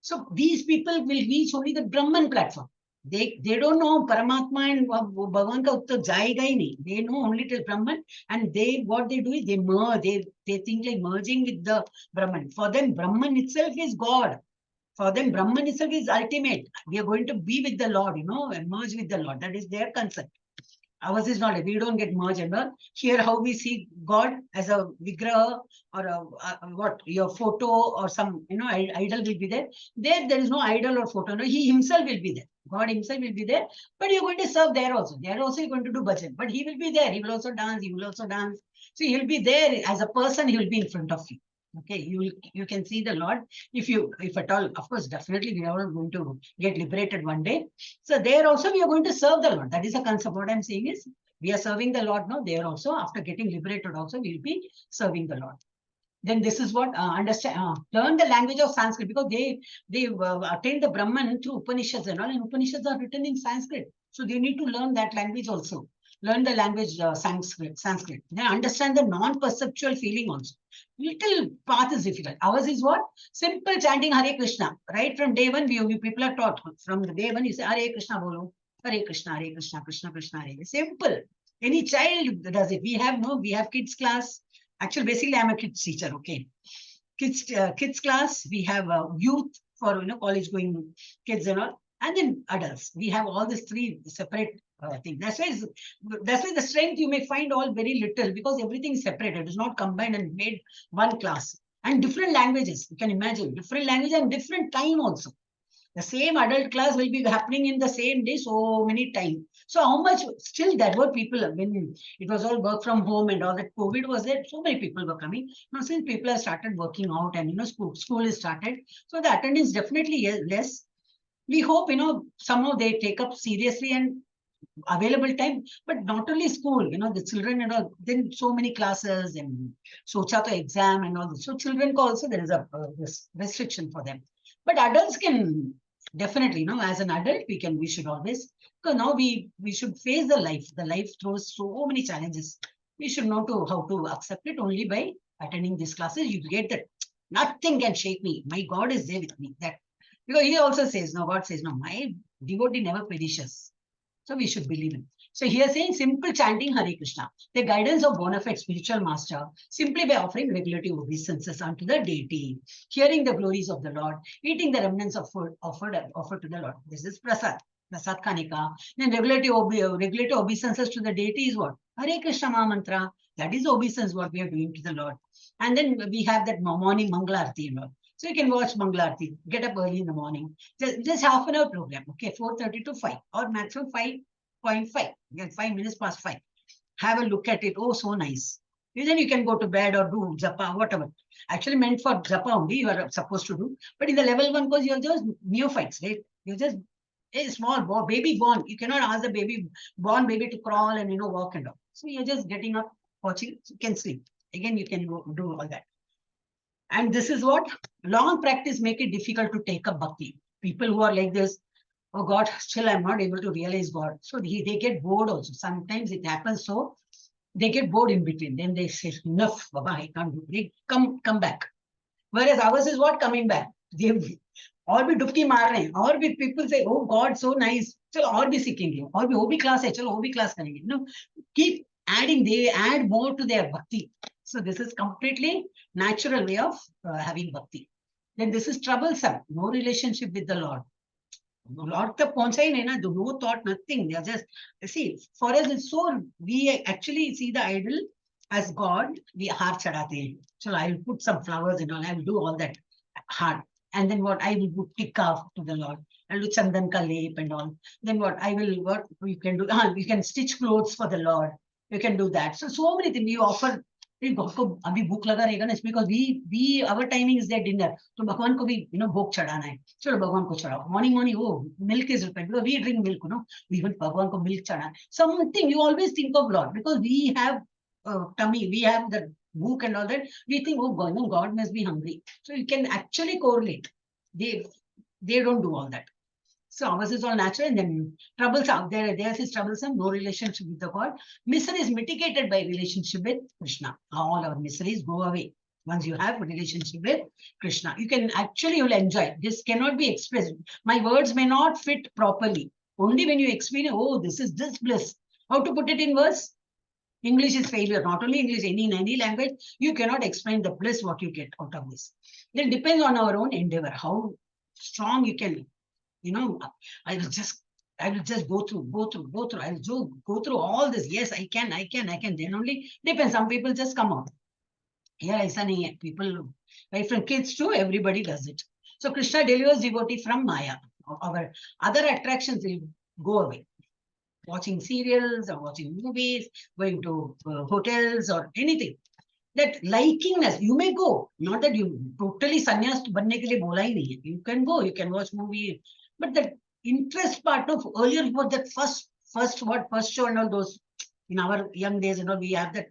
So these people will reach only the Brahman platform. They don't know Paramatma and Bhagwan ka uttar jayega hi nahi. They know only till Brahman, and what they do is they merge. They think like merging with the Brahman. For them, Brahman itself is God. For them, Brahman itself is ultimate. We are going to be with the Lord, and merge with the Lord. That is their concept. Ours is not. We don't get merged and all. Here, how we see God as a vigraha or your photo or some idol will be there. There is no idol or photo. No, he himself will be there. God himself will be there. But you're going to serve there also. There also you're going to do bhajan. But he will be there. He will also dance. He will also dance. So he'll be there as a person. He will be in front of you. Okay, you can see the Lord if at all. Of course, definitely we are all going to get liberated one day. So there also we are going to serve the Lord. That is the concept. What I'm saying is we are serving the Lord now. There also, after getting liberated, also we'll be serving the Lord. Then this is what learn the language of Sanskrit, because they attain the Brahman through Upanishads and all, and Upanishads are written in Sanskrit. So they need to learn that language also. Learn the language Sanskrit. Then understand the non-perceptual feeling also. Little path is difficult. Ours is what? Simple chanting Hare Krishna. Right from day one, we people are taught. From the day one, you say Hare Krishna bolo. Hare Krishna, Krishna Krishna, Hare. Simple. Any child does it. We have kids class. Actually, basically, I'm a kids teacher. Okay, kids class. We have youth for college going kids and all, and then adults. We have all these three separate things. That's why the strength you may find all very little because everything is separated. It is not combined and made one class. And different languages. You can imagine different language and different time also. The same adult class will be happening in the same day so many times. So how much still that were people when it was all work from home and all that COVID was there, so many people were coming. Now since people have started working out and school is started, so the attendance definitely is less. We hope somehow they take up seriously and available time, but not only school, the children and all, then so many classes and socha to exam and all this. So children also there is a this restriction for them. But adults can definitely, as an adult, we should always, because now we should face the life. The life throws so many challenges. We should know how to accept it only by attending these classes. You get that nothing can shake me. My God is there with me. That because he also says, no, God says, no, my devotee never perishes. So we should believe him. So here saying simple chanting Hare Krishna, the guidance of bona fide spiritual master, simply by offering regulative obeisances unto the deity, hearing the glories of the Lord, eating the remnants of food offered to the Lord. This is prasad. Prasad Kanika. Then regulative obeisances to the deity is what? Hare Krishna Maha Mantra. That is obeisance what we are doing to the Lord. And then we have that morning Mangalarti. So you can watch Mangalarti, get up early in the morning. Just half an hour program, okay, 4:30 to 5 or maximum 5:5, 5 minutes past 5. Have a look at it. Oh, so nice. Then you can go to bed or do japa, whatever. Actually meant for japa only, you are supposed to do. But in the level 1 course, you're just neophytes, right? You're just a small baby born. You cannot ask the born baby to crawl and walk and all. So you're just getting up, watching, you can sleep. Again, you can do all that. And this is what long practice make it difficult to take up bhakti. People who are like this, oh God, still I'm not able to realize God. So they get bored also. Sometimes it happens so they get bored in between. Then they say, enough, Baba, I can't do it. They come back. Whereas ours is what coming back. They or be dubki maar rahe, or be people say, oh God, so nice. Chalo, or be seeking you, or be wo bhi class hai, chalo, wo bhi class karenge. Keep adding, they add more to their bhakti. So this is completely natural way of having bhakti. Then this is troublesome. No relationship with the Lord. Lord tak pahuncha hi nahi na, no thought, nothing. They are just, see, for us it's so, we actually see the idol as God, we heart chadate hain. So I will put some flowers and all, I will do all that heart. And then what I will put tikka to the Lord. I'll do chandan ka lep and all. Then what you can do, you can stitch clothes for the Lord. You can do that. So many things you offer. God को अभी भूख लगा रहेगा ना, because we our timing is their dinner, तो भगवान को भी भोग चढ़ाना है, चलो भगवान को चढ़ाओ. Morning oh, milk is required because we drink milk, we want भगवान को milk चढ़ाना. Something you always think of Lord because we have tummy, we have the book and all that. We think, oh God must be hungry. So you can actually correlate. They don't do all that. So ours is all natural, and then troublesome. Theirs is troublesome, no relationship with the God. Misery is mitigated by relationship with Krishna. All our miseries go away once you have a relationship with Krishna. You'll enjoy. This cannot be expressed. My words may not fit properly. Only when you experience, oh, this is this bliss. How to put it in words? English is failure. Not only English, any language, you cannot explain the bliss what you get out of this. It depends on our own endeavor, how strong you can. I will just go through. I will go through all this. Yes, I can. Then only depends. Some people just come out. Here, aisa nahi hai. People, right from kids to everybody does it. So Krishna delivers devotee from Maya. Our other attractions will go away. Watching serials or watching movies, going to hotels or anything. That likingness, you may go. Not that you totally sannyas banne ke liye bola hi nahi hai. You can go. You can watch movie. But the interest part of earlier was that first show and all those in our young days, we have that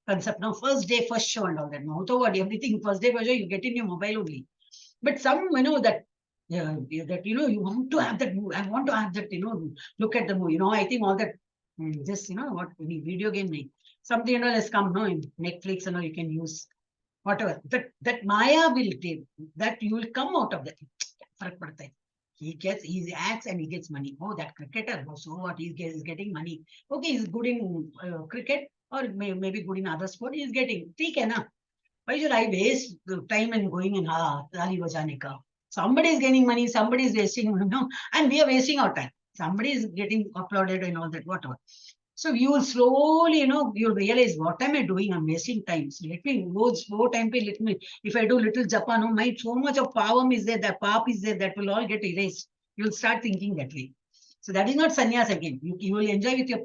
concept now. First day, first show and all that. No, so what everything first day, first show, you get in your mobile only. But some, that you want to have that. I want to have that. Look at the movie. I think all that. Just what any video game name. Something has come. No, in Netflix and all you can use whatever. That Maya will take. That you will come out of that. He acts and he gets money. Oh, that cricketer. So what? He's getting money. Okay, he's good in cricket. or maybe good in other sport, he is getting. ठीक है ना? Why should I waste the time and going in Tali bajane ka? Somebody is getting money, somebody is wasting, and we are wasting our time. Somebody is getting applauded and all that, whatever. So you will slowly, you'll realize, what am I doing? I'm wasting time. So let me go slow time. Let me, if I do little japa, my so much of power is there, that pap is there, that will all get erased. You'll start thinking that way. So that is not sannyas again. You will enjoy with your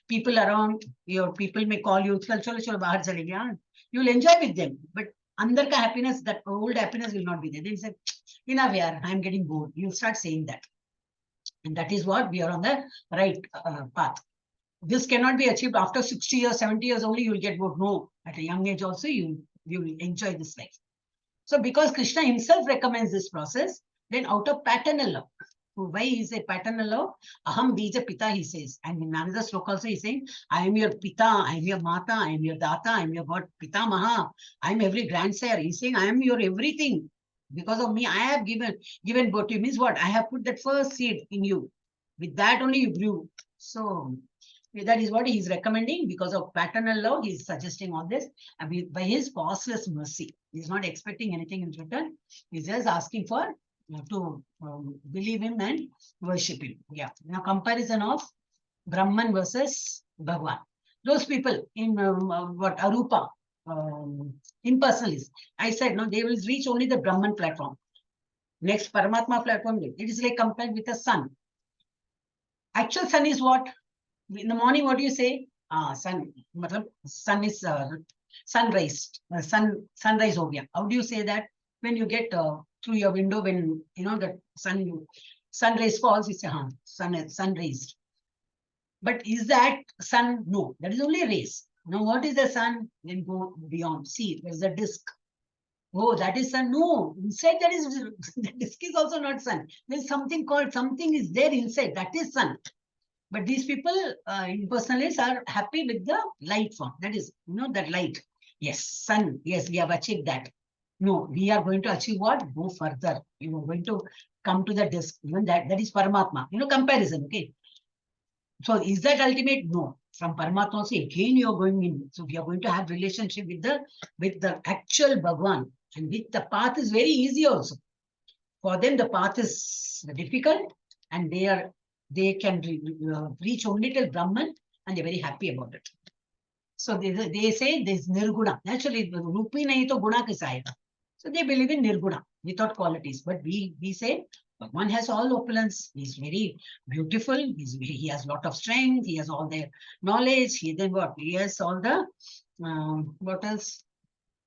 people around. Your people may call you, chalo, chalo, bahar chalenge. You will enjoy with them. But under ka happiness, that old happiness will not be there. They'll say, enough, yaar, I'm getting bored. You'll start saying that. And that is what we are on the right path. This cannot be achieved after 60 years, 70 years only, you will get bored. No, at a young age also, you will enjoy this life. So because Krishna himself recommends this process, then out of paternal love, why is a paternal love? Aham bija pita, he says. And in another sloka also, he's saying, I am your pita, I am your mata, I am your data, I am your god pita maha, I am every grandsire. He's saying, I am your everything. Because of me, I have given birth to you. Means what? I have put that first seed in you. With that only you grew. So that is what he is recommending. Because of paternal love, he is suggesting all this. And by his causeless mercy, he is not expecting anything in return. He is just asking for to believe him and worship him. Yeah. Now comparison of Brahman versus Bhagwan. Those people in what Arupa, impersonalists. I said, no, they will reach only the Brahman platform. Next Paramatma platform, it is like compared with the sun. Actual sun is what? In the morning, what do you say? Sun. Sun is sunrise. Sunrise over. How do you say that? When you get through your window, when the sun rays falls, it's a sun rays. But is that sun? No, that is only rays. Now, what is the sun? Then go beyond. See, there's a disk. Oh, that is sun. No, inside that is the disk is also not sun. There's something called, something is there inside. That is sun. But these people, impersonalists, are happy with the light form. That is, that light. Yes, sun. Yes, we have achieved that. No, we are going to achieve what? Go further. You are going to come to the disk. Even that is Paramatma. Comparison. Okay. So is that ultimate? No. From Paramatma also, again you are going in. So we are going to have relationship with the actual Bhagwan. And with the path is very easy also. For them, the path is difficult, and they can reach only till Brahman, and they're very happy about it. So they say there's nirguna. Naturally, rupi nahi to guna kis aayega. So they believe in nirguna, without qualities. But we say, Bhagwan has all opulence. He's very beautiful. He has a lot of strength. He has all the knowledge. Then what? He has all the, what else?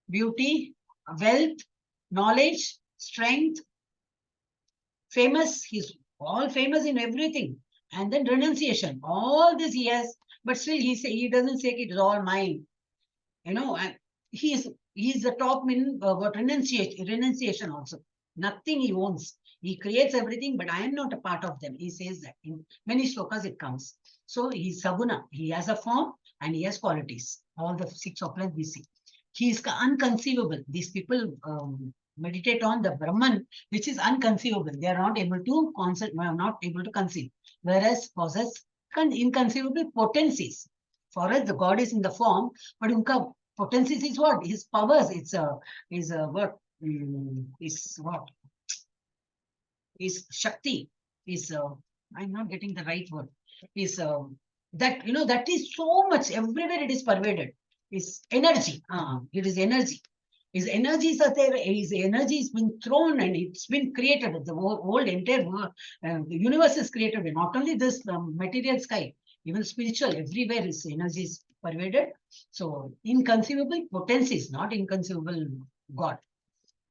Beauty, wealth, knowledge, strength, famous. He's all famous in everything. And then renunciation. All this he has. But still he doesn't say it is all mine. And he's the top in what renunciation also. Nothing he owns. He creates everything, but I am not a part of them. He says that in many slokas it comes. So he's Saguna. He has a form and he has qualities. All the 6 opulence we see. He is unconceivable. These people meditate on the Brahman, which is unconceivable. They are not able to conceive. Whereas possess inconceivable potencies. For us, the God is in the form, but unka potencies is what? His powers. Is what? Is Shakti. I'm not getting the right word. Is that that is so much everywhere. It is pervaded. Is energy. It is energy. His energies are there. His energy has been thrown and it's been created. The whole entire the universe is created. Not only this material sky, even spiritual, everywhere is energy is pervaded. So inconceivable potencies, not inconceivable God.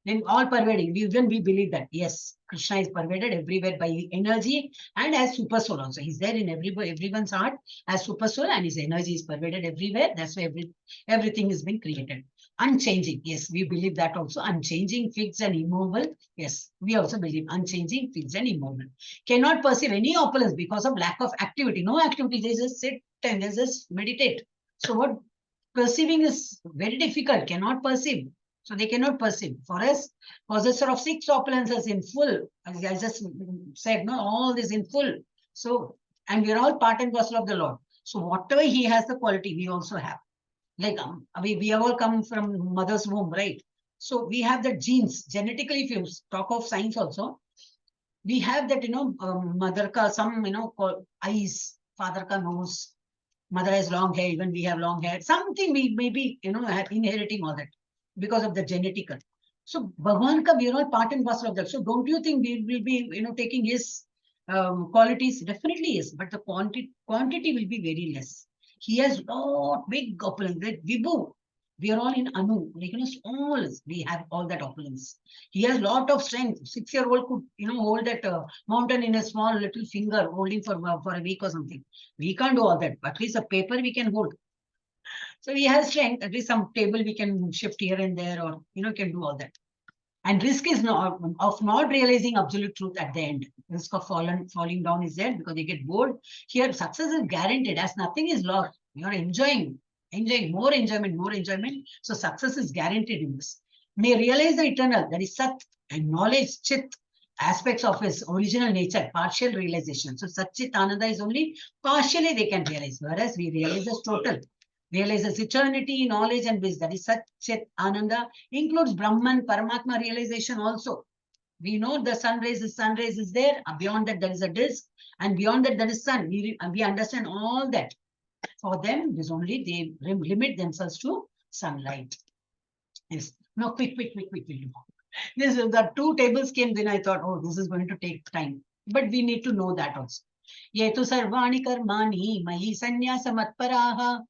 Then all pervading. We believe that yes, Krishna is pervaded everywhere by energy and as super soul also. He's there in everyone's heart as super soul, and his energy is pervaded everywhere. That's why everything has been created. Unchanging. Yes, we believe that also. Unchanging, fixed and immovable. Yes, we also believe unchanging, fixed and immovable. Cannot perceive any opulence because of lack of activity. No activity. They just sit and they just meditate. So what perceiving is very difficult. Cannot perceive. So they cannot perceive. For us, possessor of 6 opulences in full, as I just said, all this in full. So, and we're all part and parcel of the Lord. So whatever he has the quality, we also have. Like we all come from mother's womb, right? So we have the genes genetically. If you talk of science also, we have that, mother ka some, eyes, father ka nose, mother has long hair, even we have long hair. Something we may be, inheriting all that because of the genetic. So Bhagwan ka, we are all part and parcel of that. So don't you think we will be, taking his qualities? Definitely yes, but the quantity will be very less. He has lot big opulence, like Vibhu. We are all in Anu, like, small. We have all that opulence. He has lot of strength. 6-year-old could, hold that mountain in a small little finger, holding for a week or something. We can't do all that, but at least a paper we can hold. So he has strength. At least some table we can shift here and there, or can do all that. And risk is not of not realizing absolute truth at the end. Risk of falling down is there because they get bored. Here, success is guaranteed as nothing is lost. You are enjoying more enjoyment, more enjoyment. So success is guaranteed in this. May realize the eternal, that is Sat, and knowledge, Chit, aspects of his original nature, partial realization. So Satchit Ananda is only partially they can realize, whereas we realize as total. Realizes eternity, knowledge, and bliss. That is Satchit Ananda. Includes Brahman, Paramatma realization also. We know the sun rays is there. Beyond that, there is a disk. And beyond that, there is sun. We understand all that. For them, it is only they limit themselves to sunlight. Yes. No, quick. This the two tables came, then I thought, oh, this is going to take time. But we need to know that also. Yetu sarvani karmani mahi sannyasa matparaha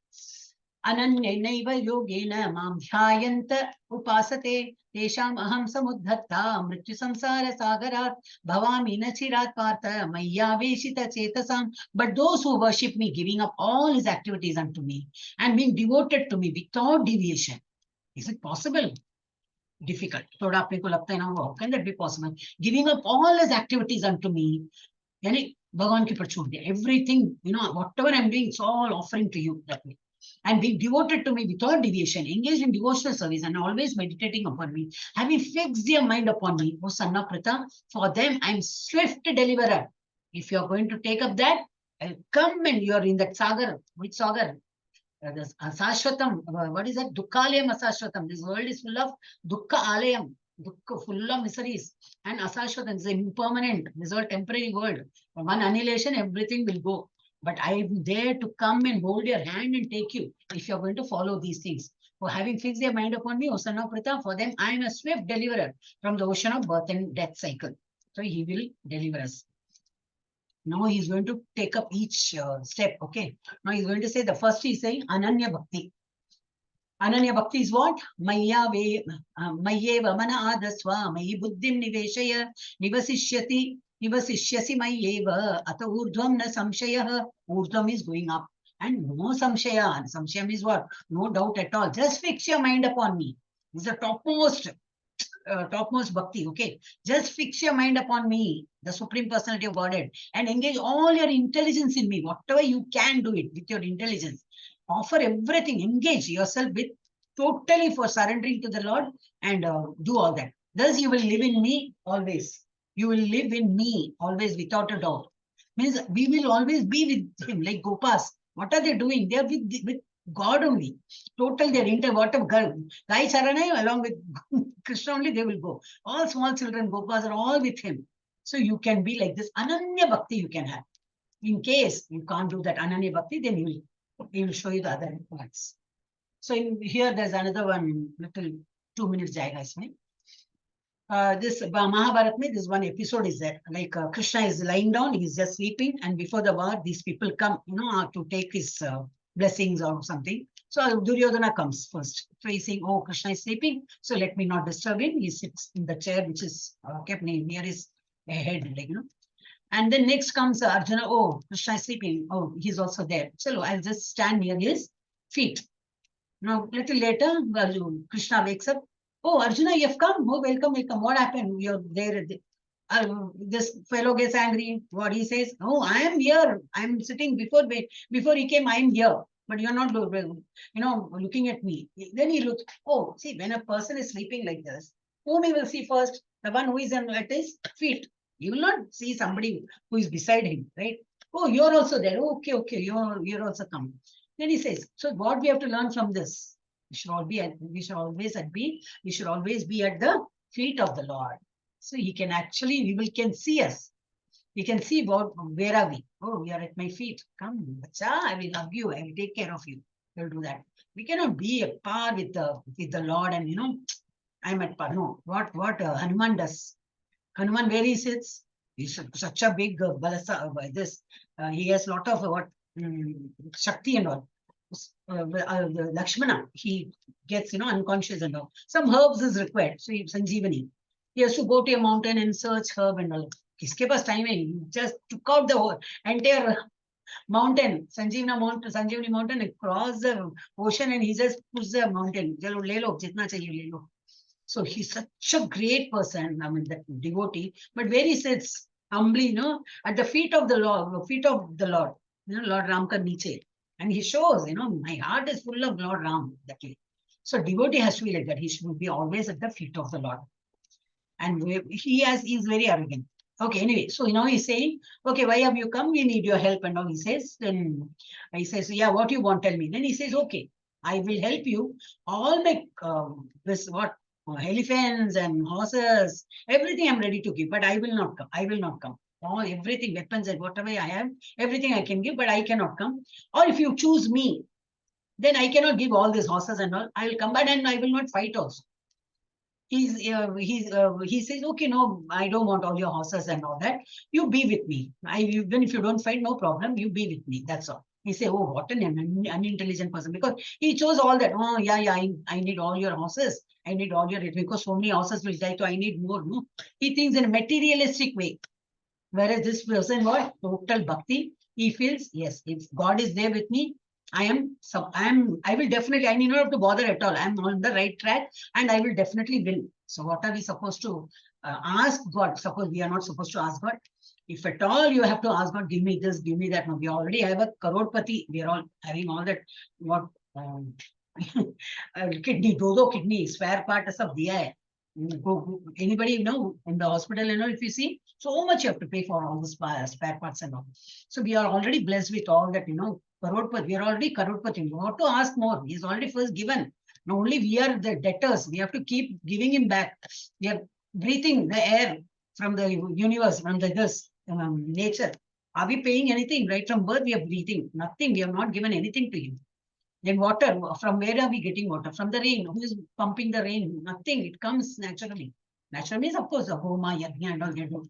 ananyaiva yogena mam dhyayanta upasate tesham aham samudhatta mrityu samsara sagarat bhavami nachirat partha maya veshita chetasam. But those who worship me, giving up all his activities unto me and being devoted to me without deviation. Is it possible? Difficult. थोड़ा अपने को लगता है ना, how can that be possible? Giving up all his activities unto me, यानी भगवान के ऊपर छोड़ दिया. Everything, whatever I'm doing, it's all offering to you that way. And being devoted to me without deviation, engaged in devotional service and always meditating upon me, having fixed their mind upon me, O son of Pritha, for them I'm swift deliverer. If you're going to take up that, I'll come and you're in that sagar. Which sagar? Asashwatam, what is that? Dukkalayam Asashwatam. This world is full of Dukka Alayam, Dukka, full of miseries. And Asashwatam is impermanent. This is all temporary world. One annihilation, everything will go. But I am there to come and hold your hand and take you if you are going to follow these things. For having fixed their mind upon me, O son of Pritha, for them I am a swift deliverer from the ocean of birth and death cycle. So he will deliver us. Now he's going to take up each step. Okay. Now he's going to say the first he's saying Ananya Bhakti. Ananya Bhakti is what? Mayeva mana adaswa mayi buddhim niveshaya nivasishyasi mayeva ata urdhvam na samshayah. Urdhvam is going up. And no samshaya. Samshayam is what? No doubt at all. Just fix your mind upon me. This is the topmost bhakti, okay? Just fix your mind upon me, the Supreme Personality of Godhead, and engage all your intelligence in me. Whatever you can do it with your intelligence. Offer everything, engage yourself with totally for surrendering to the Lord and do all that. Thus you will live in me always. You will live in me always without a doubt. Means we will always be with him like Gopas. What are they doing? They are with God only. Total their what of girl. Gai Charana along with Krishna only they will go. All small children, Gopas are all with him. So you can be like this. Ananya Bhakti you can have. In case you can't do that Ananya Bhakti, then he will show you the other points. So here there's another one, little 2 minutes jayega isme. This Mahabharata, this one episode is there. Like Krishna is lying down, he's just sleeping, and before the war, these people come, to take his blessings or something. So Duryodhana comes first. So he's saying, oh, Krishna is sleeping, so let me not disturb him. He sits in the chair, which is kept near his head, like, And then next comes Arjuna. Oh, Krishna is sleeping. Oh, he's also there. So I'll just stand near his feet. Now, little later, Krishna wakes up. Oh, Arjuna, you have come. Oh, welcome. What happened? You're there. This fellow gets angry. What he says? Oh, I am here. I'm sitting before he came. I am here. But you're not, looking at me. Then he looks. Oh, see, when a person is sleeping like this, whom he will see first? The one who is at his feet. You will not see somebody who is beside him, right? Oh, you're also there. Oh, okay. You're also coming. Then he says, so what we have to learn from this? We should always be at the feet of the Lord. So he can actually, can see us. He can see where are we? Oh, we are at my feet. Come, bacha, I will hug you. I will take care of you. We'll do that. We cannot be at par with the Lord and, I'm at par. No, what Hanuman does. Hanuman, where he sits, he's such a big balasa. He has a lot of Shakti and all. Lakshmana, he gets, unconscious and all. Some herbs is required. So Sanjeevani. He has to go to a mountain and search herb and all. Kiske paas time hai? He just took out the whole entire mountain, Sanjeevani mountain, across the ocean, and he just puts the mountain. Chalo, le lo, jitna chahiye le lo. So he's such a great person, I mean, that devotee, but where he sits humbly, at the feet of the Lord, Lord Ram ka niche. And he shows, my heart is full of Lord Ram, that way. So devotee has to be like that. He should be always at the feet of the Lord. And he's very arrogant. Okay, anyway, so he's saying, okay, why have you come? We need your help. And all he says, yeah, what you want, tell me. Then he says, okay, I will help you. All my elephants and horses, everything I'm ready to give, but I will not come. I will not come. Everything, weapons and whatever I have, everything I can give, but I cannot come. Or if you choose me, then I cannot give all these horses and all. I will come, but and I will not fight also. He says, okay, no, I don't want all your horses and all that. You be with me. Even if you don't fight, no problem. You be with me. That's all. He say, oh, what an unintelligent person, because he chose all that. Oh, yeah, I need all your horses. I need all your, because so many horses will die, so I need more. No, he thinks in a materialistic way. Whereas this person, what? Total bhakti. He feels, yes, if God is there with me, I will definitely, I need not have to bother at all. I'm on the right track and I will definitely win. So what are we supposed to ask God? Suppose we are not supposed to ask God. If at all you have to ask God, give me this, give me that. No, we already have a crorepati. We are all having all that, what, kidney, kidney, spare part, sab diya hai. Anybody in the hospital, if you see, so much you have to pay for all the spare parts and all. So we are already blessed with all that, crorepati. We are already crorepati. What to ask more? He is already first given. Now only we are the debtors. We have to keep giving him back. We are breathing the air from the universe, from this nature. Are we paying anything? Right from birth, we are breathing. Nothing. We have not given anything to him. Then water, from where are we getting water? From the rain. Who is pumping the rain? Nothing. It comes naturally. Natural means, of course, the homa, yajna, and all.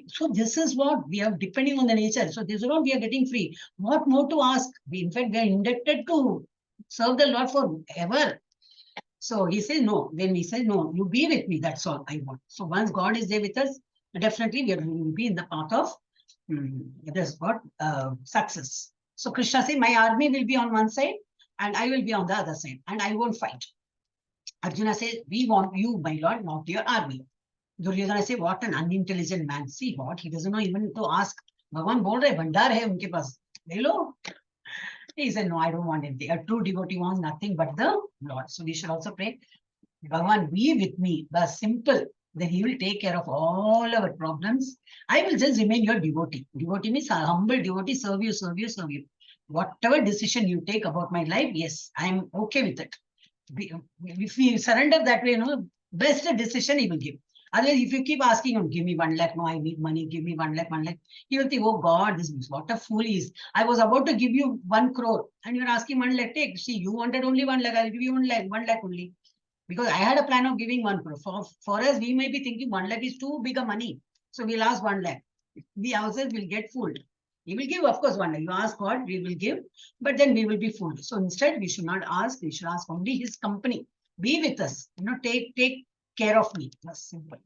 So this is what we are depending on the nature. So this is what we are getting free. What more to ask? In fact, we are indebted to serve the Lord forever. So he says, no. Then he says, no, you be with me. That's all I want. So once God is there with us, definitely we will be in the path of success. So Krishna says, my army will be on one side and I will be on the other side and I won't fight. Arjuna says, we want you, my Lord, not your army. Duryodhana says, what an unintelligent man. See what? He doesn't know even to ask. Bhagavan bol rahe, bhandar hai unke paas. Le lo. He said, no, I don't want anything. A true devotee wants nothing but the Lord. So we should also pray, Bhagavan, be with me. But simple. Then he will take care of all our problems. I will just remain your devotee. Devotee means a humble devotee, serve you, serve you, serve you. Whatever decision you take about my life, yes, I am okay with it. If we surrender that way, best decision he will give. Otherwise, if you keep asking him, give me 1 lakh, no, I need money, give me 1 lakh, 1 lakh, he will think, oh God, this is what a fool he is. I was about to give you 1 crore and you're asking 1 lakh. Take, see, you wanted only 1 lakh, I'll give you 1 lakh only. Because I had a plan of giving 1 crore. For us, we may be thinking 1 lakh is too big a money. So we'll ask 1 lakh. We ourselves will get fooled. He will give, of course, 1 lakh. You ask God, we will give, but then we will be fooled. So instead, we should not ask. We should ask only his company. Be with us. Take care of me. That's simple.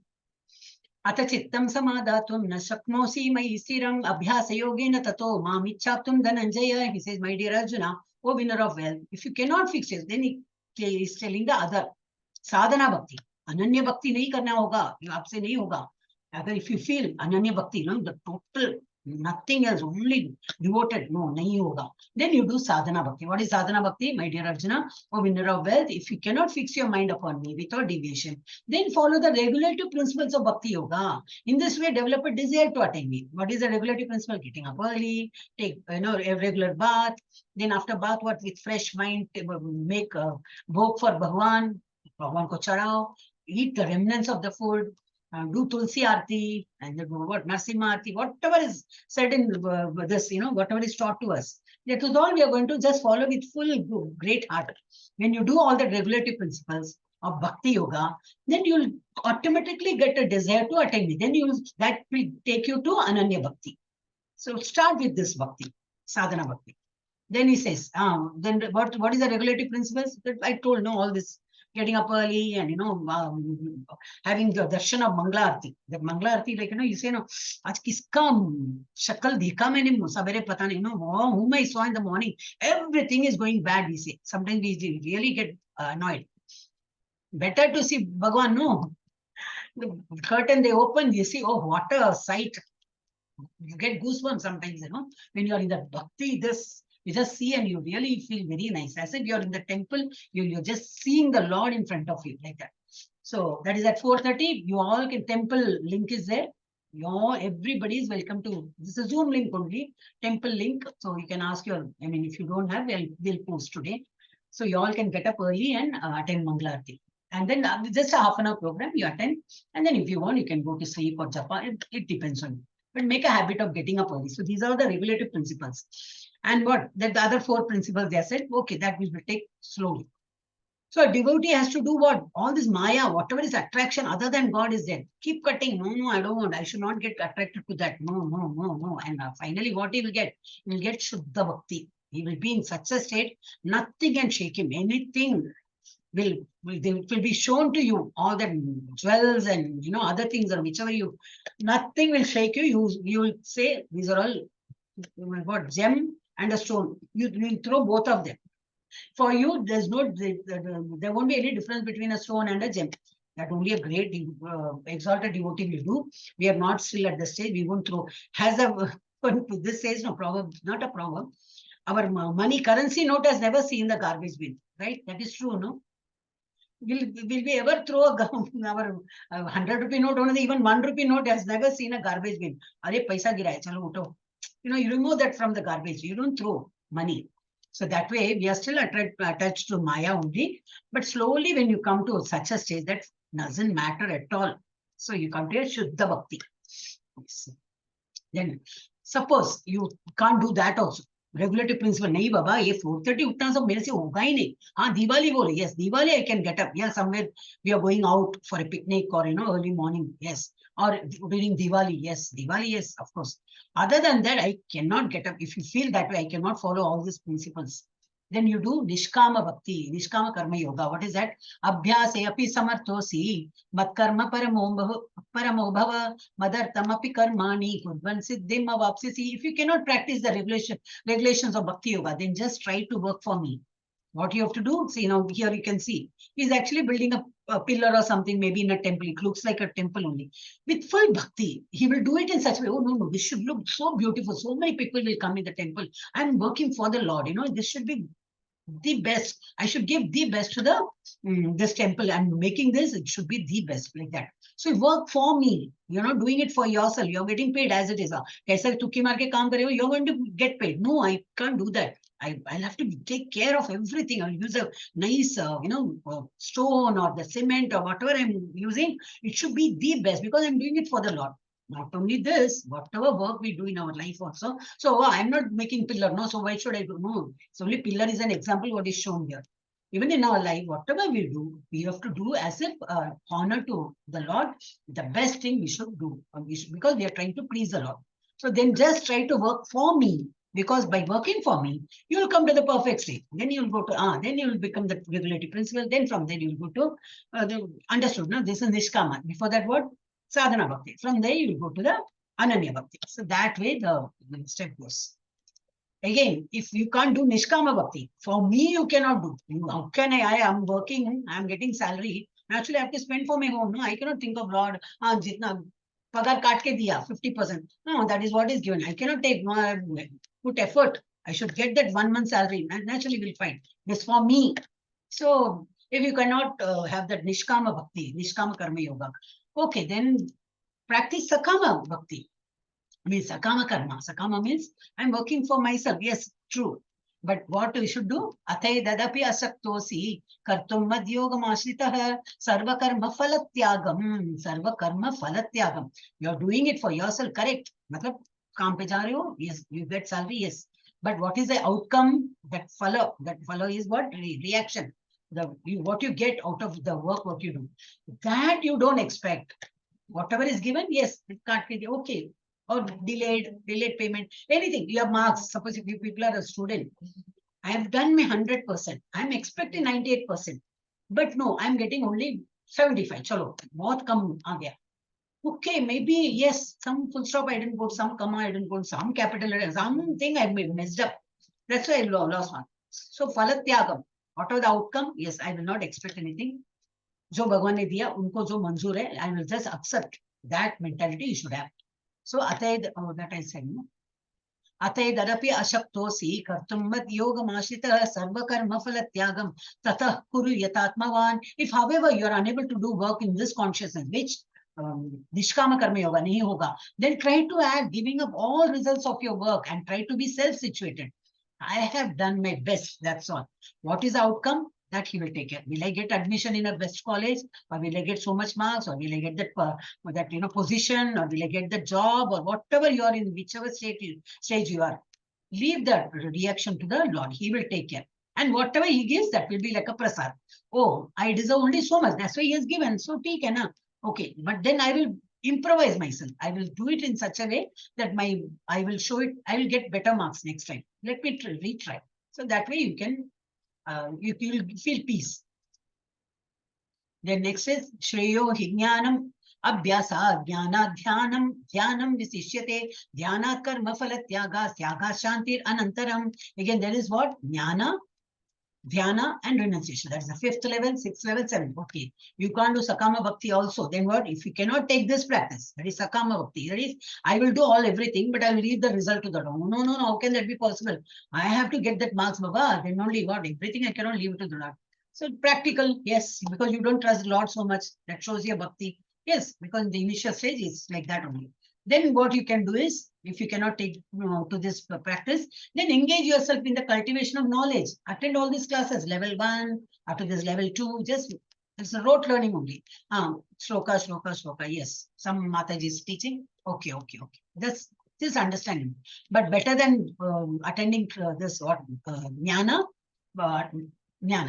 Atha chittam samadatum na shaknosi mai stiram abhyasa yogena tato mamichaptum dhananjaya. He says, my dear Arjuna, O winner of wealth, if you cannot fix it, then he is telling the other. Sadhana bhakti. Ananya bhakti nahi karna hoga. Aapse nahi hoga. If you feel Ananya Bhakti, the total Nothing else, only devoted. No, nahi hoga. Then you do sadhana bhakti. What is sadhana bhakti? My dear Arjuna, O winner of wealth, if you cannot fix your mind upon me without deviation, then follow the regulative principles of bhakti yoga. In this way, develop a desire to attain me. What is the regulative principle? Getting up early, take a regular bath. Then after bath, what with fresh mind, make bhog for Bhagwan ko chadao, eat the remnants of the food, do Tulsi Aarti, and what Narsimha Aarti, whatever is said in this, whatever is taught to us. That is all we are going to just follow with full great heart. When you do all the regulative principles of Bhakti Yoga, then you'll automatically get a desire to attain me. Then that will take you to Ananya Bhakti. So start with this Bhakti, Sadhana Bhakti. Then he says, then what is the regulative principles? That I told, no, all this getting up early and, having the darshan of Mangala Aarti. That Mangala Aarti, like, you say, no, aaj kiska shakal dekha maine sabere pata nahi, whom I saw in the morning, everything is going bad, we say. Sometimes we really get annoyed. Better to see Bhagwan, no. The curtain they open, you see, oh, what a sight. You get goosebumps sometimes, when you are in the bhakti, this. You just see and you really feel very nice. As if you're in the temple, you're just seeing the Lord in front of you like that. So that is at 4:30. You all can, temple link is there. Everybody is welcome to, this is Zoom link only, temple link. So you can ask if you don't have, we'll post today. So you all can get up early and attend Mangala Aarti. And then just a half an hour program you attend. And then if you want, you can go to sleep or japa. It depends on you. But make a habit of getting up early. So these are the regulative principles. And the other 4 principles they said, okay, that we will take slowly. So a devotee has to do what? All this Maya, whatever is attraction other than God is there. Keep cutting. No, I don't want. I should not get attracted to that. No. And finally, what he will get? He will get Shuddha Bhakti. He will be in such a state, nothing can shake him. Anything will be shown to you. All the jewels and other things or whichever nothing will shake you. You will say, these are all what gem and a stone. You will throw both of them. For you, there won't be any difference between a stone and a gem. That only a great exalted devotee will do. We are not still at the stage. We won't throw. This says no proverb, not a proverb. Our money currency note has never seen the garbage bin, right? That is true, no? Will we ever throw our 100 rupee note? Only even 1 rupee note has never seen a garbage bin. Are paisa gira hai, chalo uto. You remove that from the garbage. You don't throw money. So that way, we are still attached to Maya only. But slowly, when you come to such a stage, that doesn't matter at all. So you come to a Shuddha Bhakti. Then, suppose you can't do that also. Regulative principle, nahi baba, ye 4:30 utna sab mere se hoga hi nahi. Haan, Diwali bole, yes, Diwali I can get up. Yeah, somewhere we are going out for a picnic or, early morning, yes. Or during Diwali, yes, of course. Other than that, I cannot get up. If you feel that way, I cannot follow all these principles. Then you do Nishkama Bhakti, Nishkama Karma Yoga. What is that? Abhyase api samarthosi, mat karma paramo bhava, madartamapi karmani, kurvan siddhim avapsisi. If you cannot practice the regulations of Bhakti Yoga, then just try to work for me. What you have to do, see, here you can see, he's actually building a pillar or something, maybe in a temple. It looks like a temple only. With full bhakti, he will do it in such a way. Oh, no, this should look so beautiful. So many people will come in the temple. I'm working for the Lord. This should be the best. I should give the best to this temple. I'm making this. It should be the best, like that. So work for me. You're not doing it for yourself. You're getting paid as it is. You're going to get paid. No, I can't do that. I'll have to take care of everything. I'll use a nice, stone or the cement or whatever I'm using. It should be the best because I'm doing it for the Lord. Not only this, whatever work we do in our life also. So I'm not making pillar. No, so why should I do? No, so only pillar is an example what is shown here. Even in our life, whatever we do, we have to do as if honor to the Lord. The best thing we should do because we are trying to please the Lord. So then just try to work for me. Because by working for me, you will come to the perfect state. Then you will go to, then you will become the regulative principle. Then from there, you will go to the understood. No? This is Nishkama. Before that, what? Sadhana Bhakti. From there, you will go to the Ananya Bhakti. So that way, the step goes. Again, if you can't do Nishkama Bhakti, for me, you cannot do. How can I am working, I'm getting salary. Actually, I have to spend for my home. No, I cannot think of Lord. pagar kaat ke diya, 50%. No, that is what is given. I cannot take put effort. I should get that 1 month salary. And naturally will find this for me. So if you cannot have that nishkama bhakti, nishkama karma yoga, okay, then practice sakama bhakti. Means sakama karma. Sakama means I'm working for myself. Yes, true. But what we should do? Athay dadapi asaktosi kartum madhyogam ashritah sarva karma phalatyagam. Sarva karma phalatyagam. You're doing it for yourself, correct? Matlab, kaam pe ja rahe ho? Yes, you get salary, yes. But what is the outcome? That follow is what? Reaction. What you get out of the work, what you do. That you don't expect. Whatever is given, yes, it can't be okay. Or delayed payment, anything. You have marks. Suppose if you people are a student, I have done my 100%. I'm expecting 98%. But no, I'm getting only 75. Chalo, bahut kam aa gaya. Okay, maybe yes, some full stop I didn't put, some comma I didn't put, some capital, something I messed up. That's why I lost one. So phalatyagam. Whatever the outcome, yes, I will not expect anything. जो भगवान ने दिया उनको जो मंजूर है, I will just accept. That mentality you should have. So that I said, no? Atay dadapi ashaktosi kartum mad yogamashritah sarva karma phalatyagam tatah kuru yatatmavan. If however you are unable to do work in this consciousness, which nishkama karma yoga nahi hoga, then try to add giving up all results of your work and try to be self-situated. I have done my best, that's all. What is the outcome? That he will take care. Will I get admission in a best college, or will I get so much marks, or will I get that position, or will I get the job, or whatever you are in, whichever stage you are. Leave that reaction to the Lord. He will take care. And whatever he gives, that will be like a prasad. Oh, I deserve only so much. That's why he has given. So take care. Okay, but then I will improvise myself. I will do it in such a way that I will show it. I will get better marks next time. Let me retry. So that way you can. You will feel peace. Then next is Shreyo Hijnanam Abhyasa Jnana Dhyanam Visishyate Dhyana Karma Phalatyaga Tyaga Shantir Anantaram. Again, there is what? Jnana, Dhyana and renunciation. That's the 5th level, 6th level, 7th. Okay. You can't do Sakama Bhakti also. Then what? If you cannot take this practice, that is Sakama Bhakti. That is, I will do everything, but I will leave the result to the Lord. No. How can that be possible? I have to get that marks, Baba. Then only what? Everything I cannot leave it to the Lord. So practical, yes, because you don't trust the Lord so much. That shows your Bhakti. Yes, because in the initial stage, it's like that only. Then what you can do is, if you cannot take to this practice, then engage yourself in the cultivation of knowledge. Attend all these classes, level 1, after this level 2, just it's a rote learning only. Shloka, yes. Some Mathaji is teaching. Okay. This understanding. But better than attending this jnana,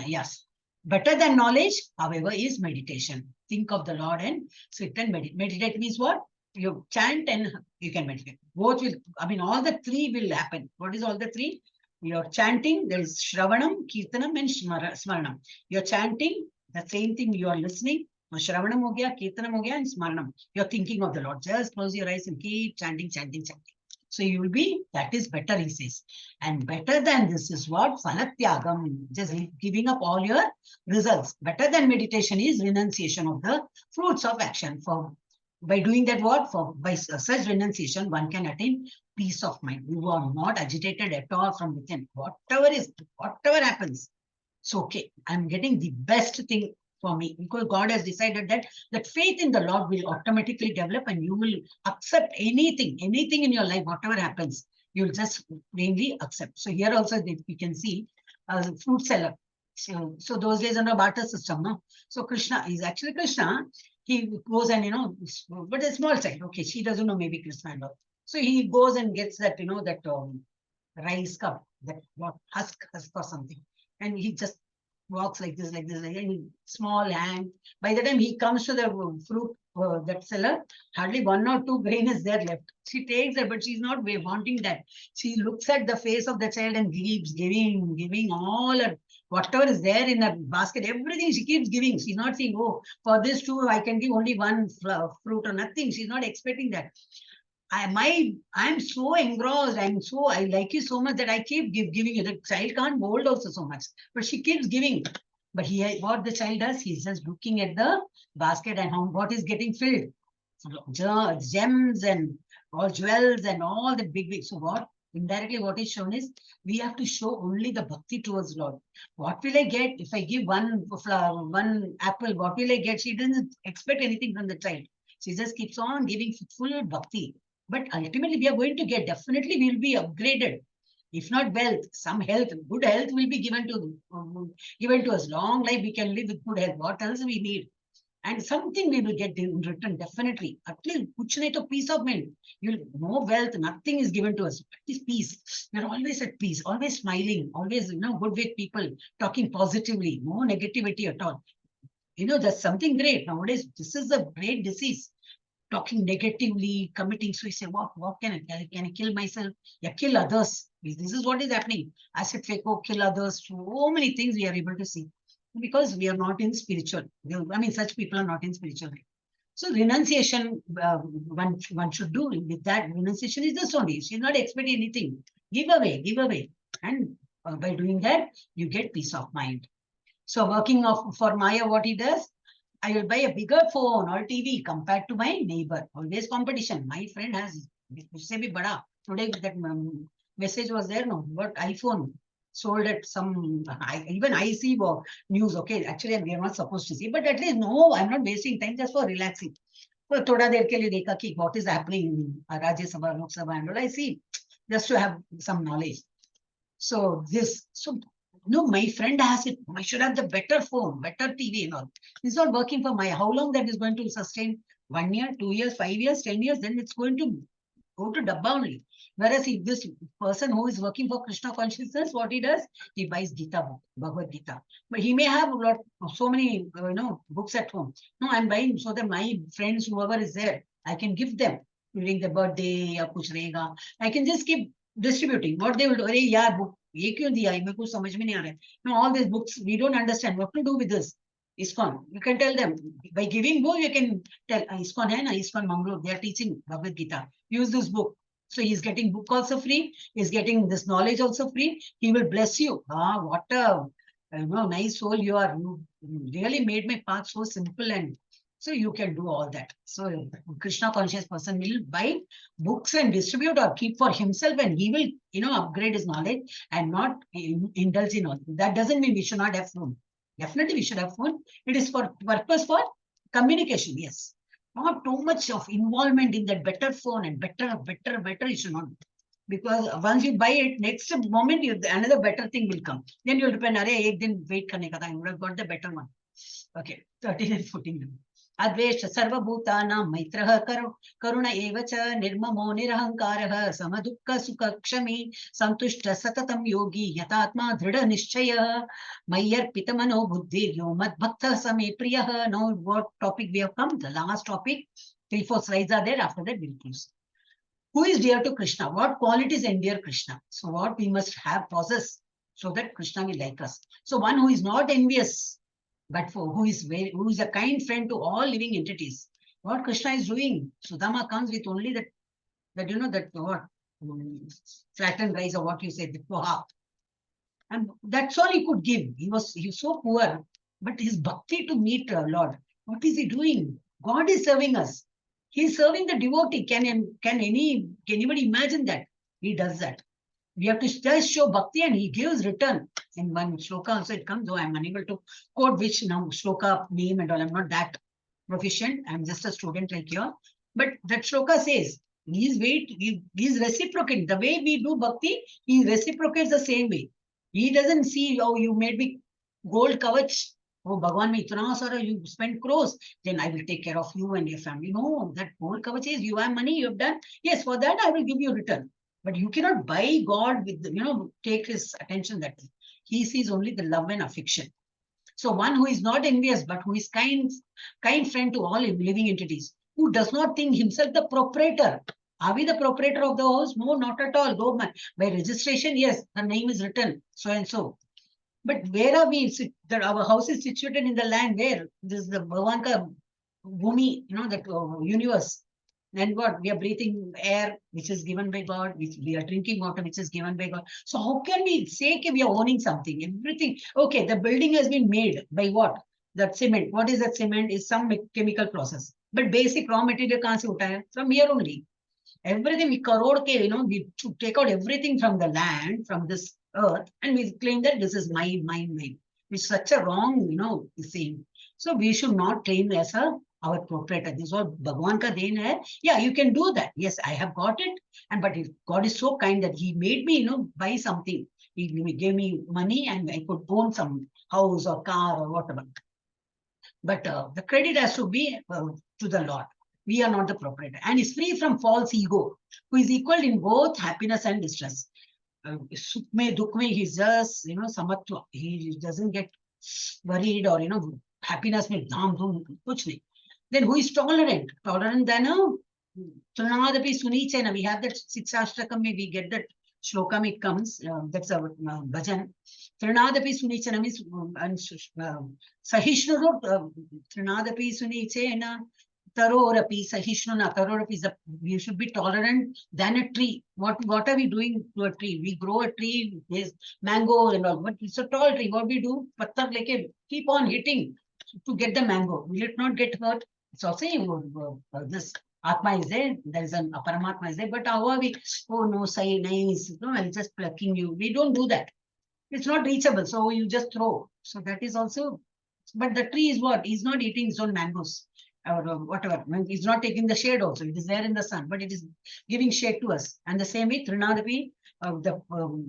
yes. Better than knowledge, however, is meditation. Think of the Lord and sit and meditate. Meditate means what? You chant and you can meditate. Both will, all the 3 will happen. What is all the 3? You're chanting, there is Shravanam, Kirtanam, and Smaranam. You're chanting, the same thing you are listening. Shravanam ho gaya, Kirtanam ho gaya, and Smaranam. You're thinking of the Lord. Just close your eyes and keep chanting. So you will be, that is better, he says. And better than this is what? Phalatyagam, just giving up all your results. Better than meditation is renunciation of the fruits of action. By doing that by such renunciation, one can attain peace of mind. You are not agitated at all from within. Whatever happens, it's okay. I'm getting the best thing for me, because God has decided that faith in the Lord will automatically develop, and you will accept anything in your life, whatever happens, you'll just mainly accept. So here also we can see a fruit seller. So those days under barter system, no? So Krishna is actually Krishna. He goes and, but a small child. Okay, she doesn't know maybe Krishna and all. So he goes and gets that, that rice cup, that husk or something. And he just walks like this, small hand. By the time he comes to the fruit, that seller, hardly 1 or 2 grain is there left. She takes it, but she's not wanting that. She looks at the face of the child and keeps giving all her, whatever is there in her basket, everything she keeps giving. She's not saying, oh, for this too, I can give only 1 fruit or nothing. She's not expecting that. I'm so engrossed. I like you so much that I keep giving you. The child can't hold also so much, but she keeps giving. But what the child does, he's just looking at the basket and what is getting filled. gems and all jewels and all the big. So what? Indirectly, what is shown is we have to show only the bhakti towards Lord. What will I get if I give one flower, one apple? What will I get? She doesn't expect anything from the child. She just keeps on giving full bhakti. But ultimately, we are going to get, definitely we will be upgraded. If not wealth, some health, good health will be given to us. Long life, we can live with good health. What else we need? And something we will get in return, definitely. At least, kuch nahi to peace of mind. You'll no wealth, nothing is given to us. At least peace. We're always at peace, always smiling, always good with people, talking positively, no negativity at all. That's something great. Nowadays, this is a great disease. Talking negatively, committing suicide. What can I kill myself? Yeah, kill others. This is what is happening. Acid fako, kill others. So many things we are able to see because we are not in spiritual. I mean, such people are not in spiritual. So renunciation, one should do with that. Renunciation is just only. She's not expecting anything. Give away. And by doing that, you get peace of mind. So working for Maya, what he does, I will buy a bigger phone or TV compared to my neighbor. Always competition. My friend has, bada. Today that message was there, no, but iPhone sold at some, even I see news, okay, actually we are not supposed to see, but at least, no, I'm not wasting time just for relaxing. So thoda der ke liye dekha ki what is happening in Rajya Sabha, Lok Sabha and all, I see, just to have some knowledge. So no, my friend has it. I should have the better phone, better TV and all. It's not working for how long that is going to sustain? 1 year, 2 years, 5 years, 10 years, then it's going to go to dabba only. Whereas if this person who is working for Krishna consciousness, what he does, he buys Gita book, Bhagavad Gita. But he may have so many, books at home. No, I'm buying so that my friends, whoever is there, I can give them during the birthday or kuch rahega. I can just keep distributing. What they will do, arey yaar, book, ye kyun diya? Mein kuch samajh mein nahi aa raha hai. No, all these books, we don't understand what to do with this. ISKCON, you can tell them by giving book, you can tell ISKCON hai na, ISKCON Mangalore, they are teaching Bhagavad Gita. Use this book. So he's getting book also free. He's getting this knowledge also free. He will bless you. What a nice soul you are. You really made my path so simple, and so you can do all that. So Krishna conscious person will buy books and distribute or keep for himself, and he will upgrade his knowledge and not indulge in all. That doesn't mean we should not have phone. Definitely we should have phone. It is for purpose for communication. Yes. Not too much of involvement in that better phone and better, you should not. Because once you buy it, next moment another better thing will come. Then you'll depend, ek din wait karne ka tha, I would have got the better one. Okay, 13 and 14. Advesha sarvabhutana maitraha karuna evacha nirmamo nirahankaraha samadukka sukha kshami santushta satatam yogi yatatma dhrida nishchaya mayyar pitamano buddhi yomat bhakta same priyaha. Now what topic we have come? The last topic. 3-4 slides are there. After that we'll close. Who is dear to Krishna? What qualities endear Krishna? So what we must possess so that Krishna will like us. So one who is not envious, but who is a kind friend to all living entities. What Krishna is doing, Sudama comes with only flattened rice or what you say, the poha. And that's all he could give. He was so poor, but his bhakti to meet Lord. What is he doing? God is serving us. He is serving the devotee. Can anybody imagine that? He does that. We have to just show bhakti and he gives return. In one shloka also it comes, though I'm unable to quote which now shloka name and all. I'm not that proficient. I'm just a student like you. But that shloka says, he's reciprocating. The way we do bhakti, he reciprocates the same way. He doesn't see, oh, you made me gold kavach. Oh, Bhagwan, mein itna sara, you spend crores, then I will take care of you and your family. No, that gold kavach is, you have money, you have done. Yes, for that I will give you return. But you cannot buy God with, take his attention that way. He sees only the love and affection. So one who is not envious, but who is kind friend to all living entities, who does not think himself the proprietor. Are we the proprietor of the house? No, not at all. Go by registration, yes, the name is written, so and so. But where are we? Our house is situated in the land where this is the Bhagavan ka bhumi, that universe. And what? We are breathing air, which is given by God, which we are drinking water, which is given by God. So how can we say we are owning something? Everything. Okay, the building has been made by what? That cement. What is that cement? Is some chemical process. But basic raw material kahan se utaya? From here only. Everything we crore ke, we to take out everything from the land, from this earth, and we claim that this is mine. It's such a wrong, thing. So we should not claim as our proprietor. This is what Bhagwan ka deen hai. Yeah, you can do that. Yes, I have got it. But if God is so kind that he made me, buy something. He gave me money and I could own some house or car or whatever. But the credit has to be to the Lord. We are not the proprietor. And is free from false ego, who is equal in both happiness and distress. Sukh mein, dukh mein, he's just, samatva. He doesn't get worried or, happiness mein, dham, dhum, kuch nahi. Then who is tolerant? Tolerant than Trinadapi Sunichena. We have that Sixashtakam, we get that Shlokam, it comes. That's our bhajan. Trinadapi Sunichena means Sahishnuru, Trinadapi Sunichena, Tarorapi, Sahishnuna, Tarorapi is we should be tolerant than a tree. What are we doing to a tree? We grow a tree, there's mango and all, but it's a tall tree. What we do? Pattar leke, keep on hitting to get the mango. Will it not get hurt? It's also this Atma is there is an Aparamatma is there, but how are we? Oh no, say nice, I'm just plucking you. We don't do that. It's not reachable, so you just throw. So that is also, but the tree is what? He's not eating his own mangoes or whatever. He's not taking the shade also. It is there in the sun, but it is giving shade to us. And the same way, Trinadapi,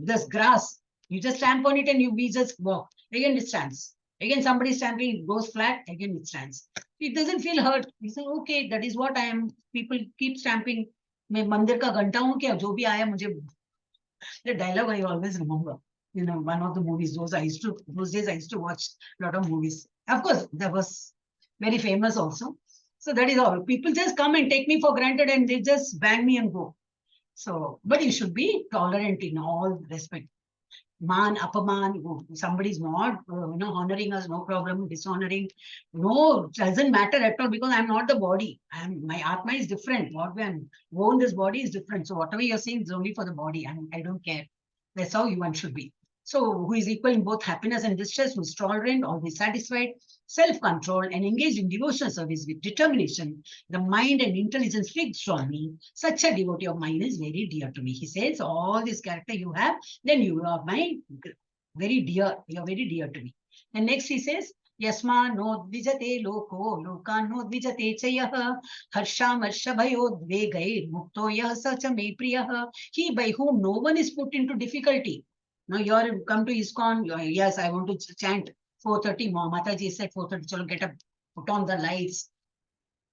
this grass, you just stamp on it and we just walk. Again, it stands. Again, somebody stamping, it goes flat, again it stands. It doesn't feel hurt. You say, okay, that is what I am. People keep stamping. मैं मंदिर का घंटा हूँ क्या जो भी आया मुझे the dialogue I always remember. One of the movies, those days I used to watch a lot of movies. Of course, that was very famous also. So that is all. People just come and take me for granted and they just bang me and go. So, but you should be tolerant in all respect. Man, apaman, somebody's not, honoring us, no problem, dishonoring. No, doesn't matter at all because I'm not the body. My Atma is different. What we own this body is different. So whatever you're saying is only for the body. I don't care. That's how one should be. So who is equal in both happiness and distress, who is tolerant, always satisfied, self-control, and engaged in devotional service with determination, the mind and intelligence fixed on me. Such a devotee of mine is very dear to me. He says, all this character you have, then you are my very dear. You are very dear to me. And next he says, Yasma no dvijate loko, loka no dvijate chayah, harsha marsha bhayo dvegai, mukto yah sacha me priyah. He by whom no one is put into difficulty. Now you are come to ISKCON, yes, I want to chant 4:30. Mathaji said 4:30, chalo get up, put on the lights.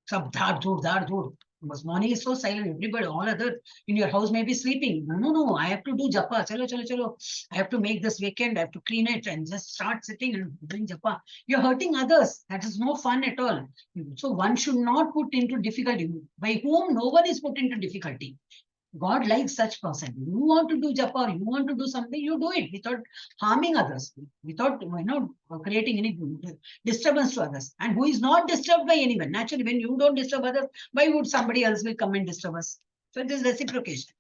Sab dhar dhur. Because morning is so silent, everybody, all other in your house may be sleeping. No, I have to do japa. Chalo. I have to make this weekend, I have to clean it and just start sitting and doing japa. You're hurting others. That is no fun at all. So one should not put into difficulty. By whom no one is put into difficulty. God likes such person. You want to do japa, you want to do something, you do it without harming others, without creating any disturbance to others. And who is not disturbed by anyone. Naturally, when you don't disturb others, why would somebody else will come and disturb us? So it is reciprocation.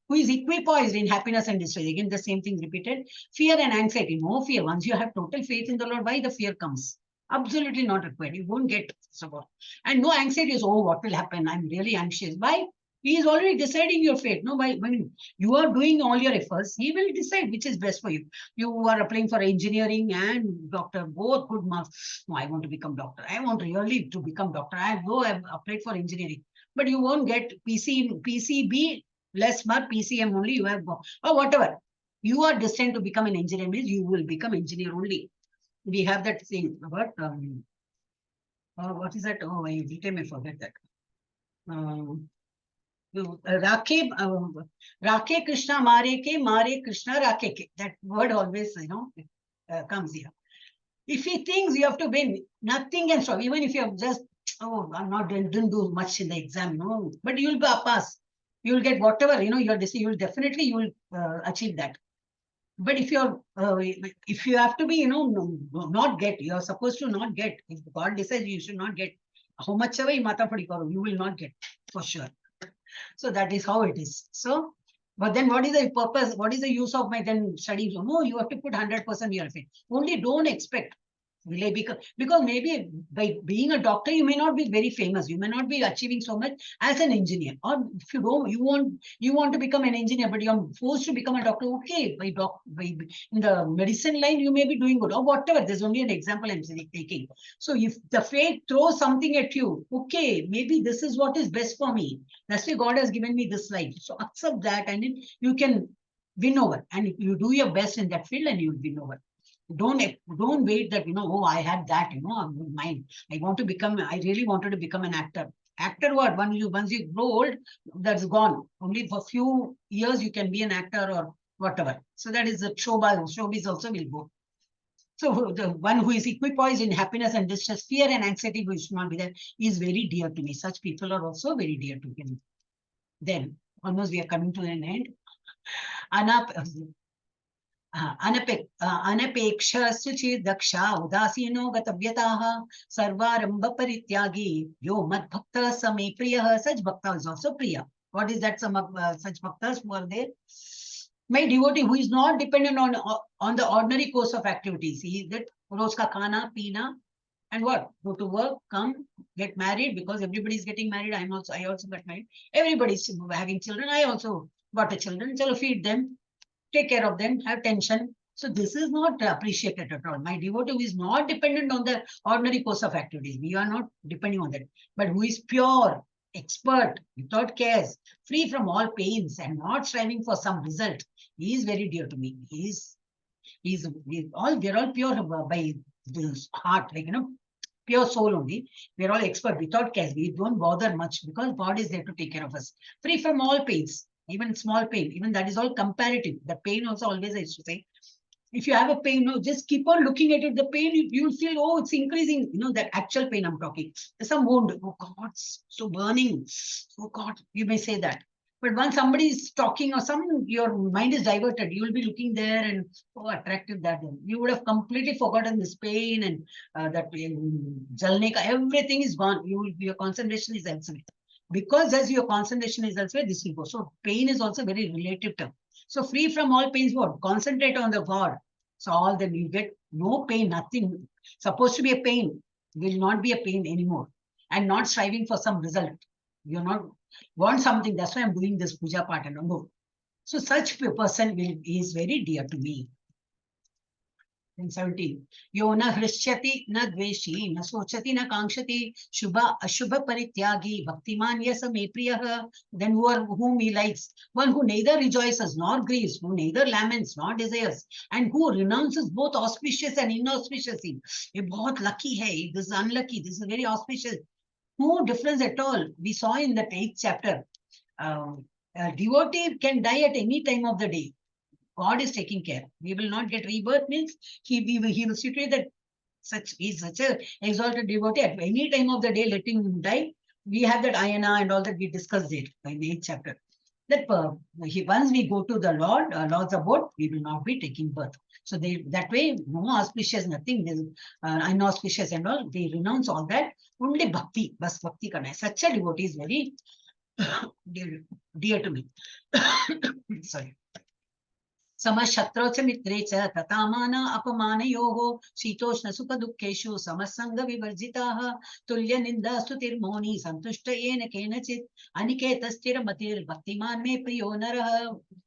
Who is equipoised in happiness and distress. Again, the same thing repeated. Fear and anxiety. No fear. Once you have total faith in the Lord, why the fear comes? Absolutely not required. You won't get support. And no anxiety is, oh, what will happen? I'm really anxious. Why? He is already deciding your fate. No, when you are doing all your efforts, he will decide which is best for you. You are applying for engineering and doctor, both good marks. No, I want to become doctor. I want really to become doctor. I've applied for engineering. But you won't get PCB, less mark, PCM only you have, or whatever. You are destined to become an engineer, means you will become engineer only. We have that thing about, what is that? Oh, I may forget that. Rakhe Krishna Mare Krishna Rakhe. That word always, comes here. If he thinks you have to win, nothing can stop. Even if you have just, didn't do much in the exam, no, but you will pass. You will get whatever, your decision, you will achieve that. But if you have to be, not get, you're supposed to not get. If God decides you should not get, how much ever you will not get, for sure. So that is how it is. So, but then what is the purpose? What is the use of my then studying? No, you have to put 100% your faith. Only don't expect. Will I become? Because maybe by being a doctor, you may not be very famous. You may not be achieving so much as an engineer. Or if you don't, you want to become an engineer, but you're forced to become a doctor. Okay, by in the medicine line, you may be doing good or whatever. There's only an example I'm taking. So if the fate throws something at you, okay, maybe this is what is best for me. That's why God has given me this life. So accept that, and then you can win over. And if you do your best in that field, and you'll win over. Don't wait that, oh, I had that, mind. I really wanted to become an actor. Actor what? Once you grow old, that's gone. Only for few years you can be an actor or whatever. So that is the showbiz also will go. So the one who is equipoised in happiness and distress, fear and anxiety, who should not be there, is very dear to me. Such people are also very dear to him. Then, almost we are coming to an end. अनपेक्ष सुचिर Daksha उदासीनो गतव्यताः सर्वारंभ परित्यागी यो मद्भक्त समे प्रियः. Such bhakta is also priya. What is that? Such bhaktas who are there? My devotee who is not dependent on the ordinary course of activities. He is that roz ka khana, peena, and what? Go to work, come, get married, because everybody is getting married. I also got married. Everybody is having children. I also got a children. So feed them, take care of them, have tension. So this is not appreciated at all. My devotee is not dependent on the ordinary course of activities. We are not depending on that. But who is pure, expert, without cares, free from all pains, and not striving for some result. He is very dear to me. We're all pure by this heart, pure soul only. We're all expert without cares. We don't bother much because God is there to take care of us. Free from all pains. Even small pain, even that is all comparative. The pain also always I used to say, if you have a pain, no, just keep on looking at it. The pain, you'll feel, oh, it's increasing. That actual pain I'm talking. There's some wound. Oh God, so burning. Oh God, you may say that. But once somebody is talking or your mind is diverted, you will be looking there and, oh, attractive that. You would have completely forgotten this pain and that jalne ka, everything is gone. Your concentration is elsewhere. Because as your concentration is elsewhere, this will go. So pain is also very relative term. So free from all pains, what? Concentrate on the God. So all then you get no pain, nothing. Supposed to be a pain will not be a pain anymore. And not striving for some result. You're not want something. That's why I'm doing this puja part and no. So such a person is very dear to me. 17. Yo na hrishyati na dveshi na sochati na kankshati shubha ashubha parityagi bhaktiman yasame priyah. Then whom he likes. One who neither rejoices nor grieves, who neither laments nor desires, and who renounces both auspicious and inauspicious things. Ye bahut lucky hai, this is unlucky, this is very auspicious. No difference at all. We saw in the 8th chapter. A devotee can die at any time of the day. God is taking care. We will not get rebirth means he will situate that he's such a exalted devotee at any time of the day, letting him die. We have that ayana and all that we discussed it in the 8th chapter. That once we go to the Lord's abode, we will not be taking birth. So that way, no auspicious, nothing, inauspicious and all, they renounce all that. Only bhakti, bas bhakti karna. Such a devotee is very dear to me. Sorry. समशत्रौ च मित्रे च तथामान अपमानयोः शीतोष्ण सुख दुःखेषु Samsung विवर्जिताः तुल्य निंदा स्तुतिर्मौनी संतुष्ट येन केनचित् अनिकेत स्थिर मतिर् भक्तिमान मे प्रियो नरः.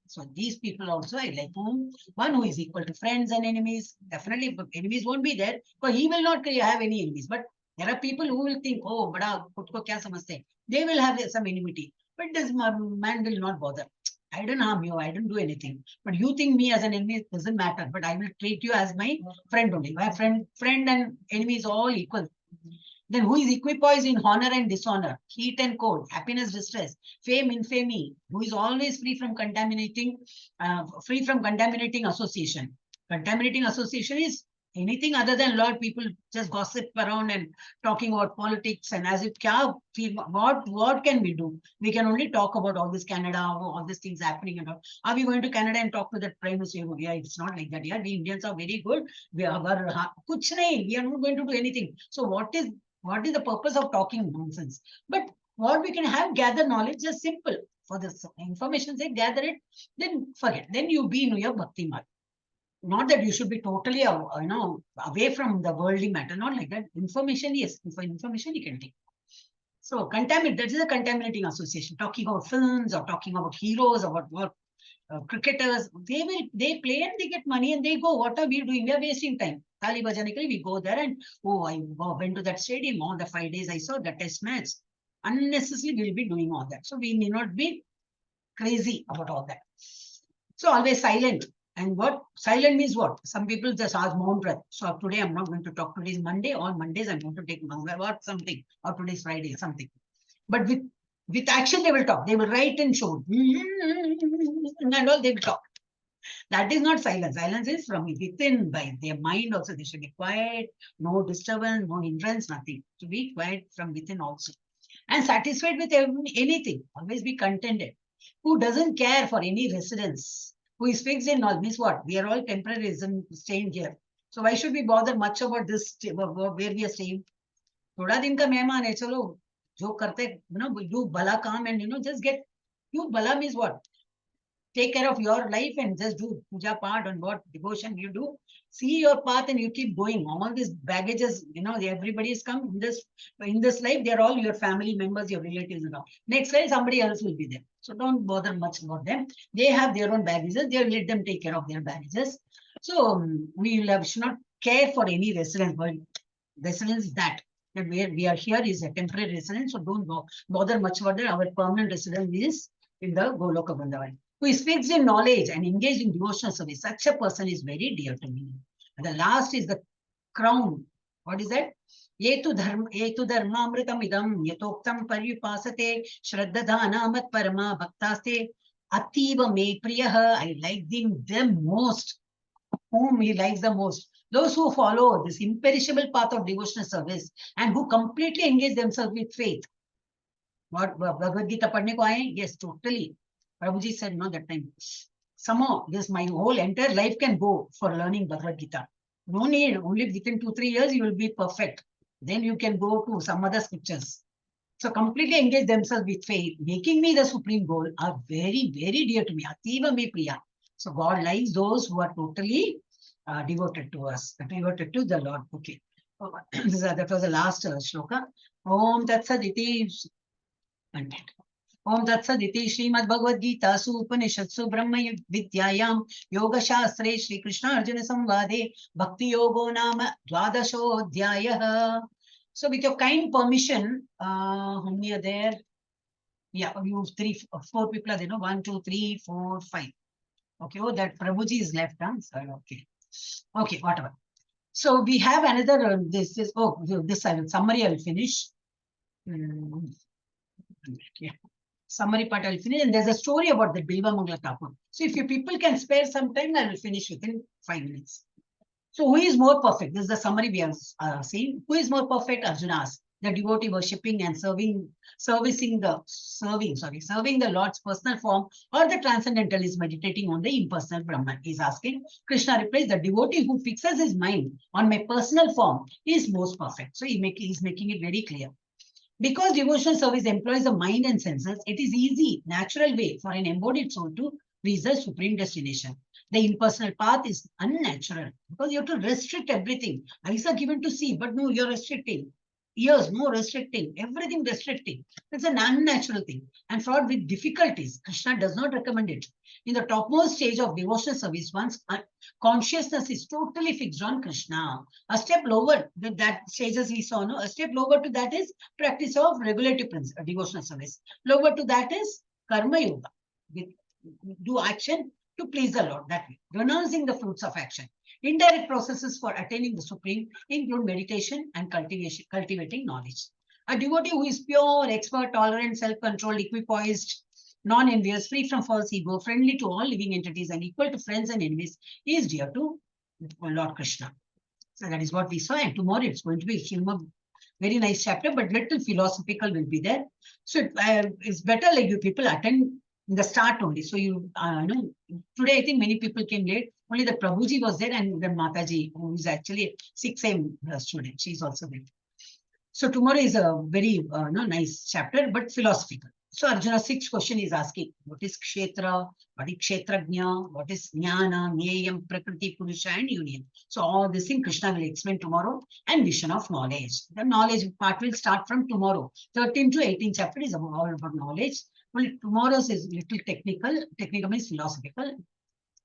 So these people also I like whom one who is equal to friends and enemies. Definitely enemies won't be there because he will not have any enemies. But there are people who will think, oh, bada khud ko kya samajhte? They will have some enmity. But this man will not bother. I don't harm you. I don't do anything. But you think me as an enemy, it doesn't matter. But I will treat you as my friend only. My friend and enemy is all equal. Then who is equipoised in honor and dishonor, heat and cold, happiness, distress, fame, infamy, who is always free from contaminating association. Contaminating association is anything other than Lord. People just gossip around and talking about politics and as if what can we do? We can only talk about all this Canada, all these things happening and all. Are we going to Canada and talk to that Prime Minister? Yeah, it's not like that. Yeah, we Indians are very good. We are not going to do anything. So what is the purpose of talking nonsense? But what we can have, gather knowledge, just simple. For this information, say gather it, then forget. Then you be in your bhakti mark. Not that you should be totally, away from the worldly matter. Not like that. Information, yes. For information, you can take. So contaminate. That is a contaminating association. Talking about films or talking about heroes, about what cricketers. They play and they get money and they go. What are we doing? We are wasting time. Thali Bajanically, we go there and I went to that stadium. All the 5 days I saw the test match. Unnecessarily, we'll be doing all that. So we need not be crazy about all that. So always silent. And what silent means what? Some people just ask moan breath. So today I'm not going to talk. Today is Monday. On Mondays I'm going to take Manga or something. Or today's Friday or something. But with action they will talk. They will write and show. And all they will talk. That is not silence. Silence is from within, by their mind also. They should be quiet, no disturbance, no hindrance, nothing. To be quiet from within also. And satisfied with anything. Always be contented. Who doesn't care for any residence, who is fixed in knowledge, means what? We are all temporary staying here. So why should we bother much about this, where we are staying? Thoda din ka mehman hai, chalo, jo karte, do bala kaam and, just get, you bala means what? Take care of your life and just do puja part and what devotion you do. See your path and you keep going. All these baggages, everybody is come in this life. They're all your family members, your relatives and all. Next life, somebody else will be there. So don't bother much about them. They have their own baggages. They'll let them take care of their baggages. So should not care for any residence. But residence is that where we are here is a temporary residence. So don't bother much about that. Our permanent residence is in the Goloka Vrindavan. Who is fixed in knowledge and engaged in devotional service. Such a person is very dear to me. And the last is the crown. What is that? Yetu dharmamritam idam yatoktam paryupasate shraddhadhanamat parama bhaktaste ativa me priyaha. I like them most. Whom he likes the most. Those who follow this imperishable path of devotional service and who completely engage themselves with faith. What Bhagavad Gita padne ko aaye? Yes, totally. Prabhuji said, no, that time. Somehow, my whole entire life can go for learning Bhagavad Gita. No need, only within 2-3 years, you will be perfect. Then you can go to some other scriptures. So completely engage themselves with faith, making me the supreme goal, are very, very dear to me. Ativa me priya. So God likes those who are totally devoted to us, devoted to the Lord. Okay. That was the last shloka. Om Tat Saditi. Om Tat Saditi Srimad Bhagavad Gita Upanishadsu Brahma Vidyayam Yoga Shastre Shri Krishna Arjuna Samvade Bhakti Yogo Nama Dvadashodhyayah. So with your kind permission, how many are there? Yeah, you 4 people are there, no? 1, 2, 3, 4, 5. Okay, oh, that Prabhuji is left, huh? So, okay, whatever. So we have another, this summary I will finish. Yeah. Summary part I will finish, and there's a story about the Bilva Mangala Thakur. So if you people can spare some time, I will finish within 5 minutes. So who is more perfect? This is the summary we have seen. Who is more perfect? Arjuna asks. The devotee worshipping and serving the Lord's personal form, or the transcendentalist meditating on the impersonal Brahman. He's asking. Krishna replies, the devotee who fixes his mind on my personal form is most perfect. So he's making it very clear. Because devotional service employs the mind and senses, it is easy, natural way for an embodied soul to reach the supreme destination. The impersonal path is unnatural because you have to restrict everything. Eyes are given to see, but no, you're restricting. Ears, no, restricting. Everything restricting. It's an unnatural thing and fraught with difficulties. Krishna does not recommend it. In the topmost stage of devotional service, one's consciousness is totally fixed on Krishna. A step lower, that stage as we saw, no? A step lower to that is practice of regulative principle, devotional service. Lower to that is karma yoga. Do action to please the Lord, that way, renouncing the fruits of action. Indirect processes for attaining the supreme include meditation and cultivating knowledge. A devotee who is pure, expert, tolerant, self-controlled, equipoised, non-envious, free from false ego, friendly to all living entities, and equal to friends and enemies, is dear to Lord Krishna. So that is what we saw, and tomorrow it's going to be a very nice chapter, but little philosophical will be there. So it's better like you people attend in the start only. So you know, today I think many people came late. Only the Prabhuji was there and the Mathaji, who is actually 6M student. She's also there. So tomorrow is a very nice chapter, but philosophical. So Arjuna, sixth question is asking, what is Kshetra, what is Kshetrajna, what is Jnana, Nyayam, Prakriti, Purusha and Union. So all this thing Krishna will explain tomorrow, and vision of knowledge. The knowledge part will start from tomorrow. 13 to 18 chapter is all about knowledge. Well, tomorrow's is little technical. Technical means philosophical.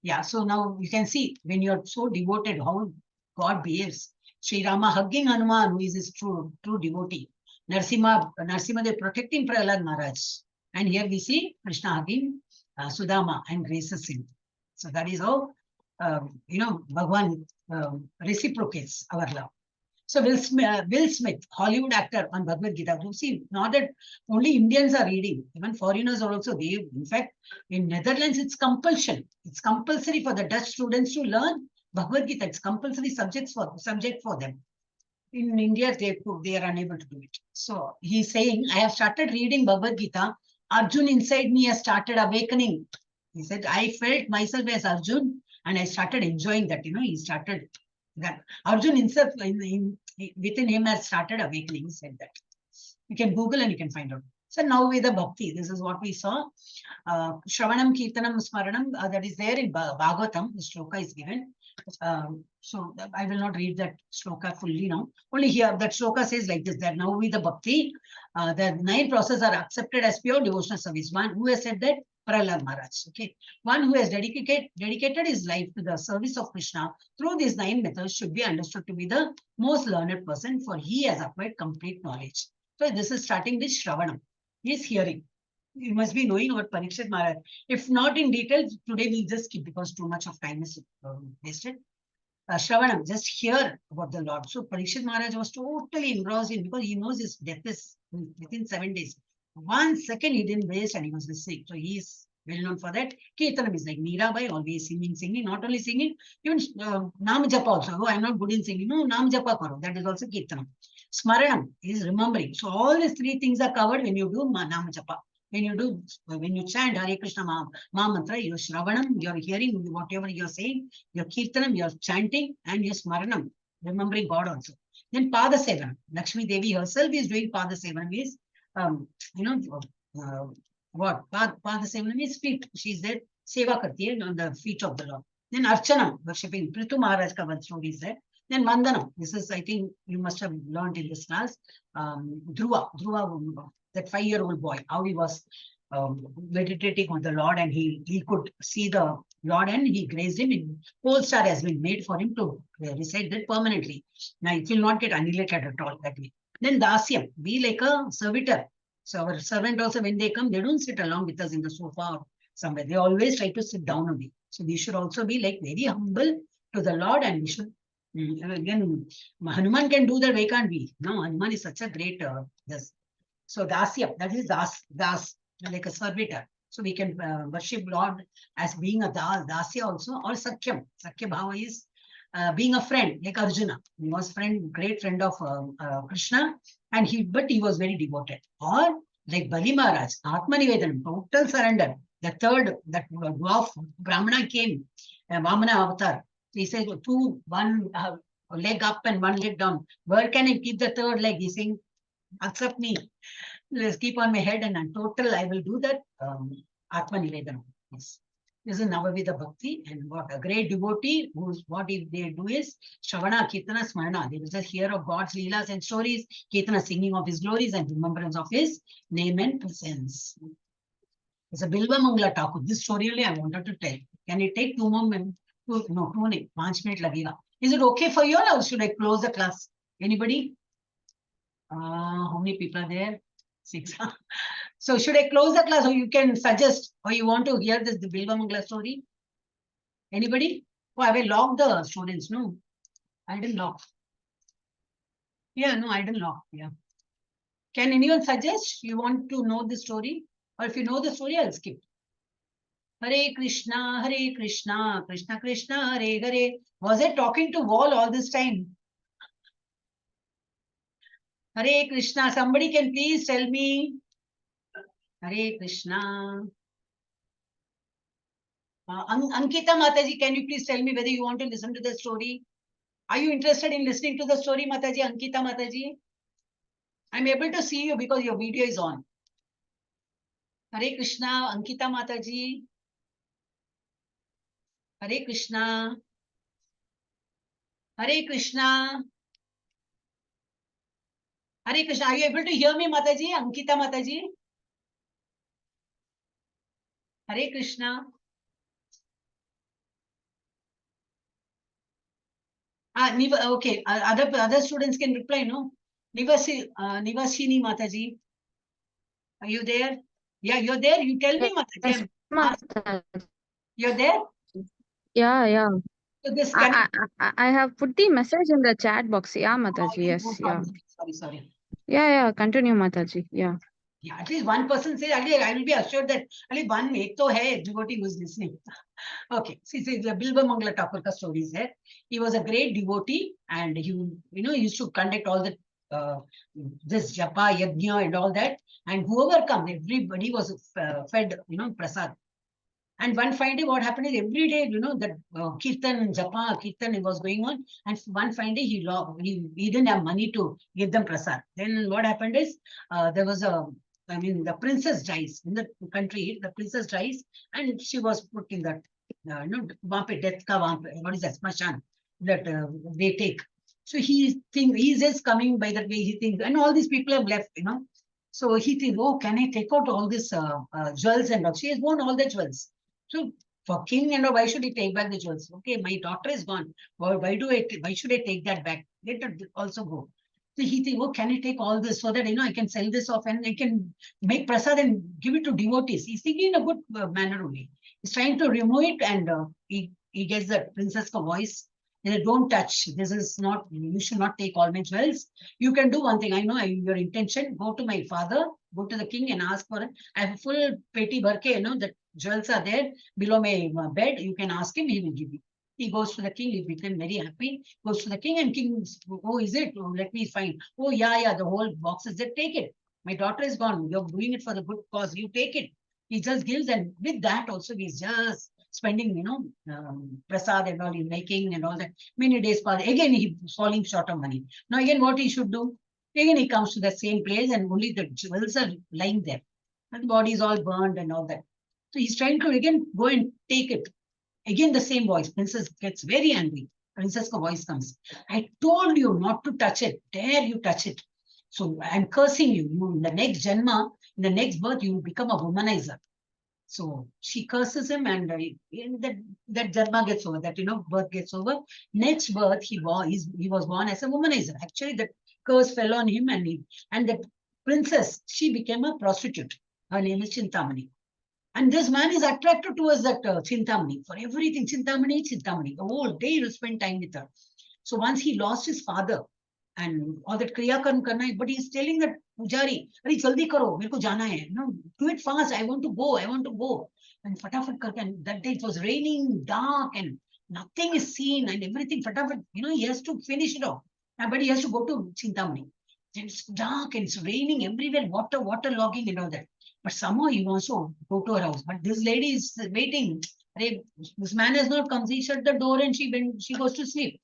Yeah, so now you can see when you're so devoted, how God behaves. Sri Rama hugging Hanuman, who is his true devotee. Narsimha, they protecting Prahlad Maharaj. And here we see Krishna hugging Sudama and graces him. So that is how, Bhagwan reciprocates our love. So Will Smith, Hollywood actor on Bhagavad Gita. You see, not that only Indians are reading, even foreigners are also. They, in fact, in Netherlands, it's compulsion. It's compulsory for the Dutch students to learn Bhagavad Gita. It's compulsory subject for them. In India, they are unable to do it. So he's saying, I have started reading Bhagavad Gita. Arjun inside me has started awakening. He said, I felt myself as Arjun and I started enjoying that. He started that. Arjun himself within him has started awakening. He said that. You can Google and you can find out. So now with the bhakti, this is what we saw. Shravanam, Kirtanam, Smaranam, that is there in Bhagavatam. The shloka is given. So I will not read that shloka fully now. Only here, that shloka says like this, that now with the bhakti, the 9 processes are accepted as pure devotional service. One who has said that, Prahlad Maharaj. Okay, one who has dedicated his life to the service of Krishna through these 9 methods should be understood to be the most learned person, for he has acquired complete knowledge. So this is starting with Shravanam. He is hearing. You must be knowing about Parikshit Maharaj. If not in detail, today we'll just skip because too much of time is wasted. Shravanam, just hear about the Lord. So Parikshit Maharaj was totally engrossed in, because he knows his death is within 7 days. 1 second he didn't waste and he was listening. So he is well known for that. Kirtanam is like Mirabai, always singing. Not only singing, even Nam Japa also. Oh, I'm not good in singing. No, Nam Japa karo. That is also Kirtanam. Smaranam is remembering. So all these 3 things are covered when you do Nam Japa. When you chant Hare Krishna Maha Mantra, you're Shravanam, you're hearing whatever you're saying, you're Kirtanam, you're chanting, and you're Smaranam, remembering God also. Then Pada Sevanam. Lakshmi Devi herself is doing Pada Sevanam, is, what? Pada Sevanam is feet. She's there, Seva Karti on the feet of the Lord. Then Archanam, worshipping Prithu Maharaj ka story is there. Then Vandanam. This is, I think, you must have learned in this class. Dhruva, that 5-year-old boy, how he was meditating on the Lord, and he could see the Lord, and he grazed him. In pole star has been made for him to reside there permanently. Now it will not get annihilated at all that way. Then Dasyam, be like a servitor. So our servant also, when they come, they don't sit along with us in the sofa or somewhere. They always try to sit down only. So we should also be like very humble to the Lord, and we should, again, Hanuman can do that, why can't we? No, Hanuman is such a great this. So Dasya, that is Das, like a servitor. So we can worship Lord as being a Dasya also, or Sakyam. Sakya Bhava is being a friend, like Arjuna. He was great friend of Krishna, but he was very devoted. Or like Bali Maharaj, Atmanivedanam, total surrender. The third, that dwarf Brahmana came, Vamana Avatar. He said, 2, 1 leg up and 1 leg down. Where can I keep the third leg? He's saying, accept me. Let's keep on my head, and in total I will do that. Atma Nivedana. Yes. This is Navavida Bhakti, and what a great devotee, what they do is Shravana, Kirtana, Smarana. They will just hear of God's Leelas and stories, Kirtana singing of his glories and remembrance of his name and presence. It's a Bilva Mangla Thakur. This story only I wanted to tell. Can it take 2 more minutes? No, 2 minutes. 5 minutes lagega. Is it okay for you, or should I close the class? Anybody? How many people are there? 6. So should I close the class, or you can suggest, or you want to hear the Bilva Mangla story? Anybody? Oh, I will lock the students. No, I didn't lock. Yeah, no, I didn't lock. Yeah. Can anyone suggest you want to know the story? Or if you know the story, I'll skip. Hare Krishna, Krishna Krishna, Hare Hare. Was I talking to wall all this time? Hare Krishna. Somebody can please tell me. Hare Krishna. Ankita Mathaji, can you please tell me whether you want to listen to the story? Are you interested in listening to the story, Mathaji? Ankita Mathaji? I'm able to see you because your video is on. Hare Krishna, Ankita Mathaji. Hare Krishna. Hare Krishna. Hare Krishna. Are you able to hear me, Mataji? Ankita Mataji? Hare Krishna. Okay. Other students can reply, no? Nivasini Mataji. Are you there? Yeah, you're there. You tell me, Yes, Mataji. You're there? Yeah. So this I have put the message in the chat box. Yeah, Mathaji. Yes, yeah. Sorry. Yeah. Continue, Mathaji. Yeah. Yeah, at least one person says, I will be assured that at least one make to hai devotee who is listening. Okay, see, the Bilba Mangla Thakur ka story is there. He was a great devotee, and he used to conduct all the this japa, yajna, and all that. And whoever come, everybody was fed, prasad. And one fine day, what happened is every day, that kirtan, japa, kirtan, it was going on. And one fine day, he didn't have money to give them prasad. Then what happened is there was the princess dies in the country. The princess dies, and she was put in that, death ka what is that, smashan that they take. So he's just coming by that way. He thinks, and all these people have left, So he thinks, oh, can I take out all this jewels and all? She has worn all the jewels. So for king and all, why should he take back the jewels? Okay, my daughter is gone. Why should I take that back? Let it also go. So he thinks, oh, can I take all this so that I can sell this off and I can make prasad and give it to devotees? He's thinking in a good manner only. He's trying to remove it, and he gets the princess voice. He said, don't touch. This is not. You should not take all my jewels. You can do one thing. I know your intention. Go to my father. Go to the king and ask for it. I have a full peti barke. The jewels are there below my bed. You can ask him. He will give you. He goes to the king. He became very happy. Goes to the king, and king, oh, is it? Oh, let me find. Oh, yeah. The whole box is there. Take it. My daughter is gone. You're doing it for the good cause. You take it. He just gives, and with that also he's just spending, prasad and all, he's making and all that. Many days pass. Again, he's falling short of money. Now again, what he should do? Again, he comes to the same place, and only the jewels are lying there. And the body is all burned and all that. So he's trying to again go and take it. Again, the same voice. Princess gets very angry. Princess' voice comes. I told you not to touch it. Dare you touch it? So I'm cursing you. You in the next janma, in the next birth, you will become a womanizer. So she curses him, and that janma gets over. That birth gets over. Next birth, he was born as a womanizer. Actually, that curse fell on him, and that princess, she became a prostitute. Her name is Chintamani. And this man is attracted towards that Chintamani for everything. Chintamani. The whole day he will spend time with her. So once he lost his father and all that Kriya karna, but he's telling that Pujari, "Arey jaldi karo, mere ko jana hai. Do it fast. I want to go. And fatafat karke. And that day it was raining, dark, and nothing is seen, and everything fatafat. He has to finish it off. But he has to go to Chintamani. It's dark and it's raining everywhere, water logging and all that. But somehow he wants to go to her house. But this lady is waiting. This man has not come. He shut the door and she goes to sleep.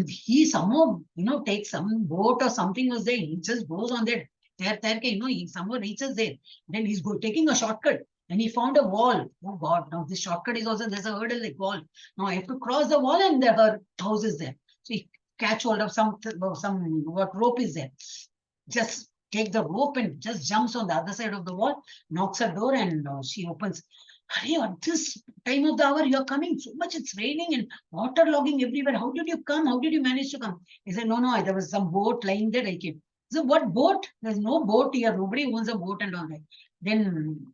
He somehow, takes some boat or something was there. He just goes on that. He somehow reaches there. Then he's taking a shortcut. And he found a wall. Oh God, now this shortcut is also, there's a hurdle like wall. Now I have to cross the wall, and her house is there. So he catch hold of some what rope is there. Just take the rope and just jumps on the other side of the wall, knocks her door, and she opens. Honey, at this time of the hour, you're coming. So much it's raining and water logging everywhere. How did you come? How did you manage to come? He said, no, there was some boat lying there. I came. So what boat? There's no boat here. Nobody owns a boat and all that. Then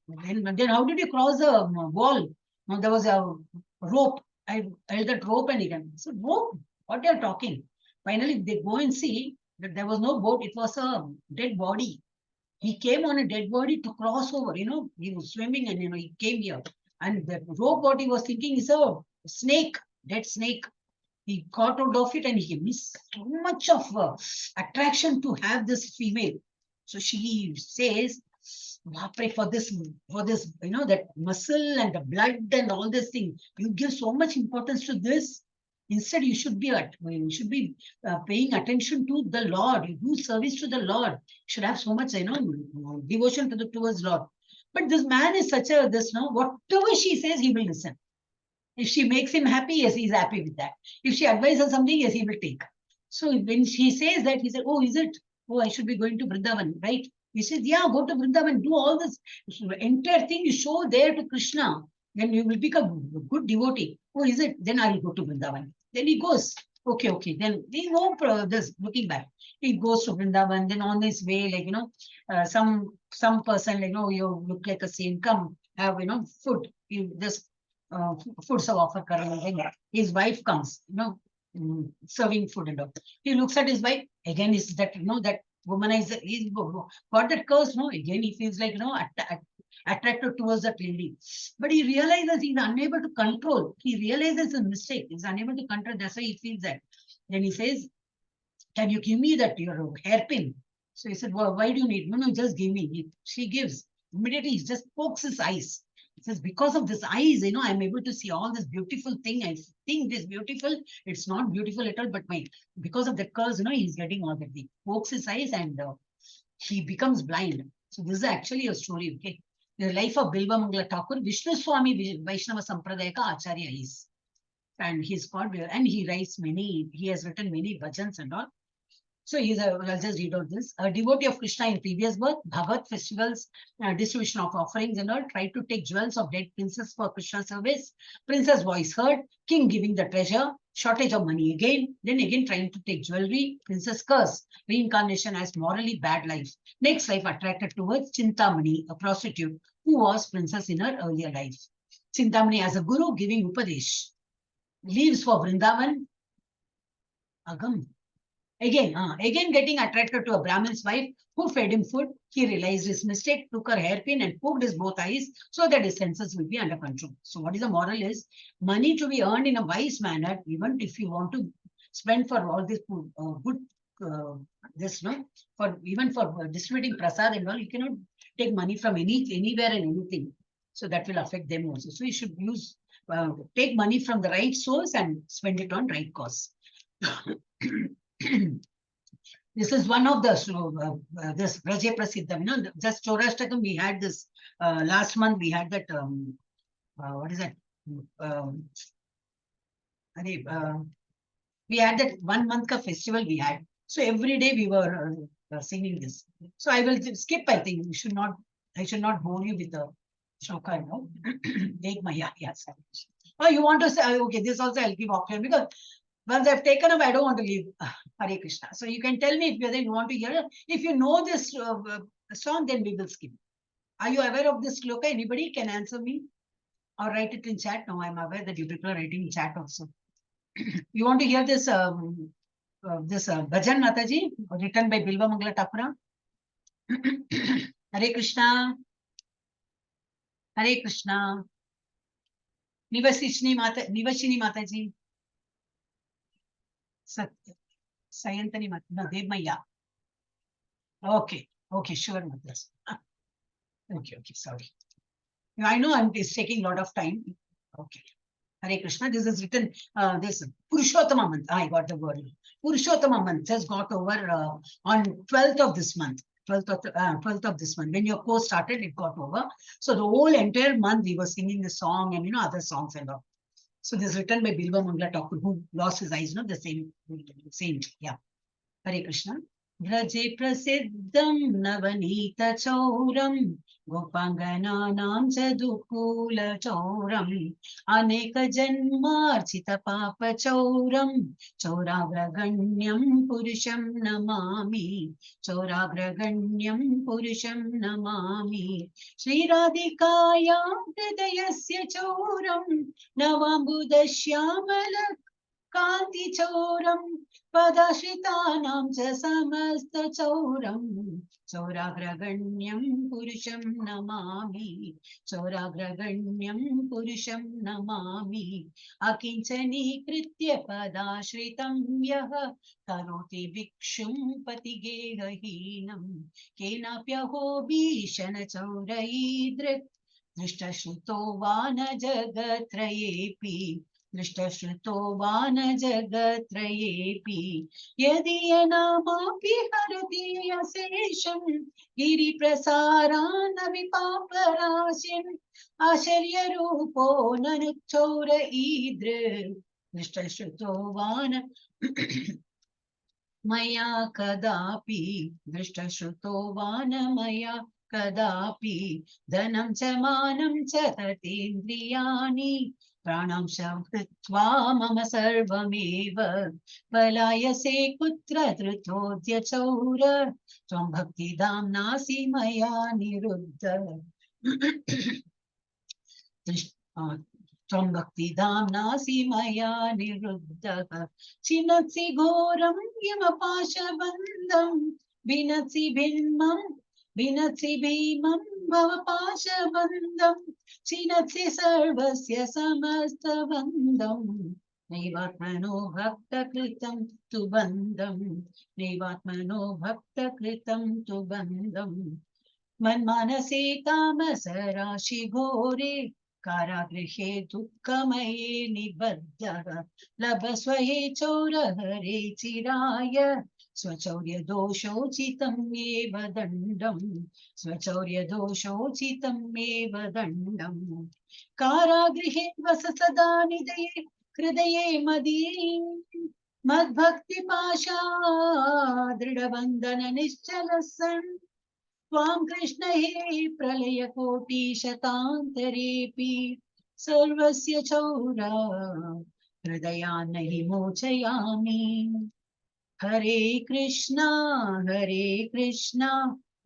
how did you cross the wall? No, there was a rope. I held that rope and he came. So rope? What you're talking? Finally, they go and see that there was no boat. It was a dead body. He came on a dead body to cross over. He was swimming, and he came here. And the rope, what he was thinking is a snake, dead snake. He caught out of it, and he missed so much of attraction to have this female. So she says, for this, that muscle and the blood and all this thing, you give so much importance to this. Instead, you should be paying attention to the Lord. You do service to the Lord. You should have so much, devotion towards Lord. But this man is such a, whatever she says, he will listen. If she makes him happy, yes, he's happy with that. If she advises something, yes, he will take. So when she says that, he said, oh, is it? Oh, I should be going to Vrindavan, right? He says, yeah, go to Vrindavan, do all this entire thing you show there to Krishna. Then you will become a good devotee. Oh, is it? Then I will go to Vrindavan. Then he goes. Okay. Then we know this, looking back. He goes to Vrindavan. Then on his way, some person, you look like a saint, come have, food. You just food सब offer कर रहे हैं. His wife comes, serving food and all. He looks at his wife. Again, is that, that womanizer, he's got that curse, no? Again, he feels like, attracted towards that lady. But he realizes he's unable to control. He realizes a mistake. He's unable to control. That's why he feels that. Then he says, can you give me that, your hairpin? So he said, well, why do you need? No, just give me. She gives. Immediately, he just pokes his eyes. He says, because of this eyes, I'm able to see all this beautiful thing. I think this beautiful. It's not beautiful at all, but because of the curse, he's getting all that. He pokes his eyes and he becomes blind. So this is actually a story, okay? The life of Bilva Mangala Thakur, Vishnu Swami Vaishnava Sampradaya ka Acharya is. And he's called, and he has written many bhajans and all. So I'll just read out this. A devotee of Krishna in previous birth, Bhagavad festivals, distribution of offerings and all, tried to take jewels of dead princess for Krishna service. Princess voice heard, king giving the treasure, shortage of money again, then again trying to take jewelry, princess curse, reincarnation as morally bad life. Next life attracted towards Chintamani, a prostitute, who was princess in her earlier life. Chintamani as a guru giving Upadesh. Leaves for Vrindavan, Agam. Again getting attracted to a Brahmin's wife who fed him food. He realized his mistake, took her hairpin and poked his both eyes so that his senses will be under control. So what is the moral is, money to be earned in a wise manner, even if you want to spend for all this for distributing prasad and all, you cannot take money from anywhere and anything. So that will affect them also. So you should take money from the right source and spend it on right cause. This is one of the this Raja Prasiddham. Just Chaurashtakam, we had this last month. We had that what is that? We had that 1 month ka festival we had. So every day we were singing this. So I will skip. I think I should not bore you with the shloka. Take my yes. Oh, you want to say? Okay, this also I'll give option because once I've taken up, I don't want to leave Hare Krishna. So you can tell me if whether you want to hear it. If you know this song, then we will skip. Are you aware of this shloka? Anybody can answer me or write it in chat? No, I'm aware that you people are writing in chat also. You want to hear this bhajan, Mathaji, written by Bilva Mangala Thakura? Hare Krishna. Hare Krishna. Nivashini Mataji. Satya. Sayantani Mat. No, Devmaya. Okay, sure, Mataji. Okay, sorry. I know it's taking a lot of time. Okay. Hare Krishna. This is written, this Purushottama month. I got the word. Purushottama month just got over on 12th of this month. 12th of this month. When your course started, it got over. So the whole entire month we were singing the song and other songs and all. So this is written by Bilva Mangala Thakur, who lost his eyes, the same saint. Yeah. Hare Krishna. Vraje prasiddham navanita chauram gopangananam chadukula chauram aneka janmarchita papa chauram chauragraganyam purusham namami chauragraganyam purusham namami Shri Radhikaya hridayasya chauram navambudashyamala Kanti chauram padashritanam cha samasta chauram chauragraganyam purusham namami chauragraganyam purusham namami akinchani kritya padashritam yah karoti vikshum patigehahinam kenapyaho bhishana chauraidrit drishta shruto vana jagatrayepi दृष्टश्रुतो वान जगत्रयेऽपि यदीयनामापि हरति अशेषं गिरिप्रसारान् विपापराशिम् आश्चर्यरूपो ननुक्षौर ईदृ दृष्टश्रुतो वान मया कदापि दृष्टश्रुतो वान मया कदापि धनं च मानं च ततीन्द्रियाणि प्राणं च कृत्वा मम सर्वमेव पलायसे कुत्र धृतोऽद्य चौर त्वं भक्तिधाम्नासि मया निरुद्ध त्वं भक्तिधाम्नासि मया निरुद्धः छिनत्सि घोरं यमपाशबन्धं विनत्सि भीमं भवपाशबन्धं छिनत्सि सर्वस्य समस्तबन्धं नैवात्मनो भक्तकृतं तु बन्धं नैवात्मनो भक्तकृतं तु बन्धं मन्मानसे तामसराशि घोरे कारागृहे दुःखमये निबद्धः लभस्वये चौरहरे चिराय स्वचौर्यदोषोचितम् एव दण्डम् स्वचौर्यदोषोचितम् एव दण्डम् कारागृहे वस सदा निधये हृदये मदीये मद्भक्तिपाशा दृढबन्धन निश्चलः सन् त्वां कृष्ण हे प्रलयकोटिशतान्तरेऽपि सर्वस्य चौरा हृदयान्न हि मोचयामि हरे Krishna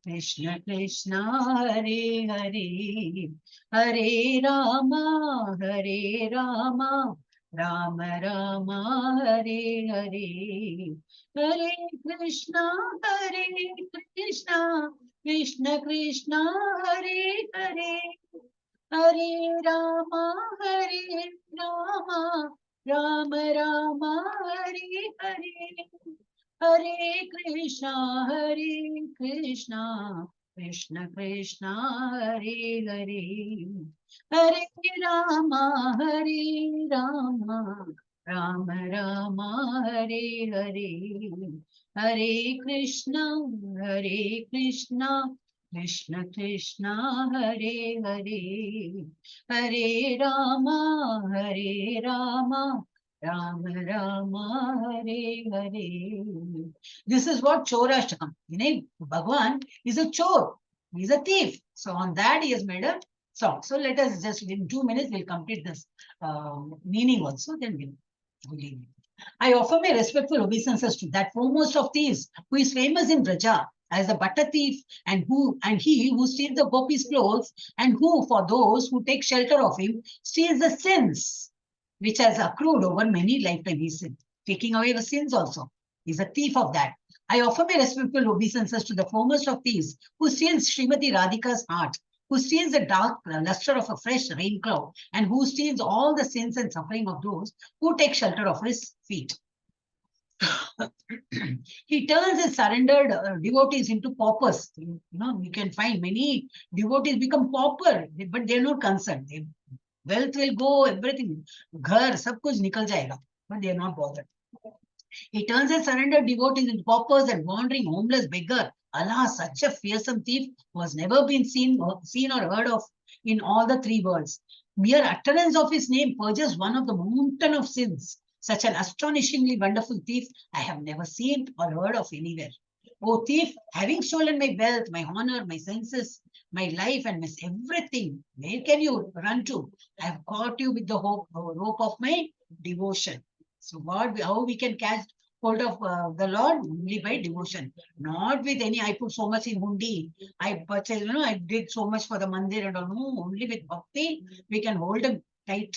Krishna Krishna Hare Hare Hare Ram Ram Ram Hare Hare Hare Krishna Krishna Krishna Hare Hare Hare Ram Ram Ram Hare Hare Hare Krishna Krishna Krishna Hare Hare Hare Ram Ram Ram Hare Hare Hare Krishna Krishna Krishna Hare Hare Hare Ram Ram Ram Hare Hare. This is what Chorashtakam. You know, Bhagwan is a chor. He is a thief. So on that he has made a song. So let us just in 2 minutes we'll complete this meaning also. Then we'll leave it. I offer my respectful obeisances to that foremost of thieves, who is famous in Braja as the butter thief, and he who steals the gopis' clothes, and who, for those who take shelter of him, steals the sins which has accrued over many lifetimes. He's taking away the sins also. He's a thief of that. I offer my respectful obeisances to the foremost of thieves, who steals Srimati Radhika's heart, who steals the dark luster of a fresh rain cloud, and who steals all the sins and suffering of those who take shelter of his feet. He turns his surrendered devotees into paupers. You know, you can find many devotees become pauper, but they're not concerned. Wealth will go, everything. Ghar, sab kuch nikal jayega, but they're not bothered. He turns his surrendered devotees into paupers and wandering homeless beggar. Alas, such a fearsome thief was never been seen or heard of in all the three worlds. Mere utterance of his name purges one of the mountain of sins. Such an astonishingly wonderful thief I have never seen or heard of anywhere. O thief, having stolen my wealth, my honor, my senses, my life, and my everything, where can you run to? I have caught you with the rope of my devotion. So what, how we can catch hold of the Lord? Only by devotion, not with any, I put so much in hundi, I purchased, I did so much for the mandir and all. No, only with bhakti, we can hold him tight.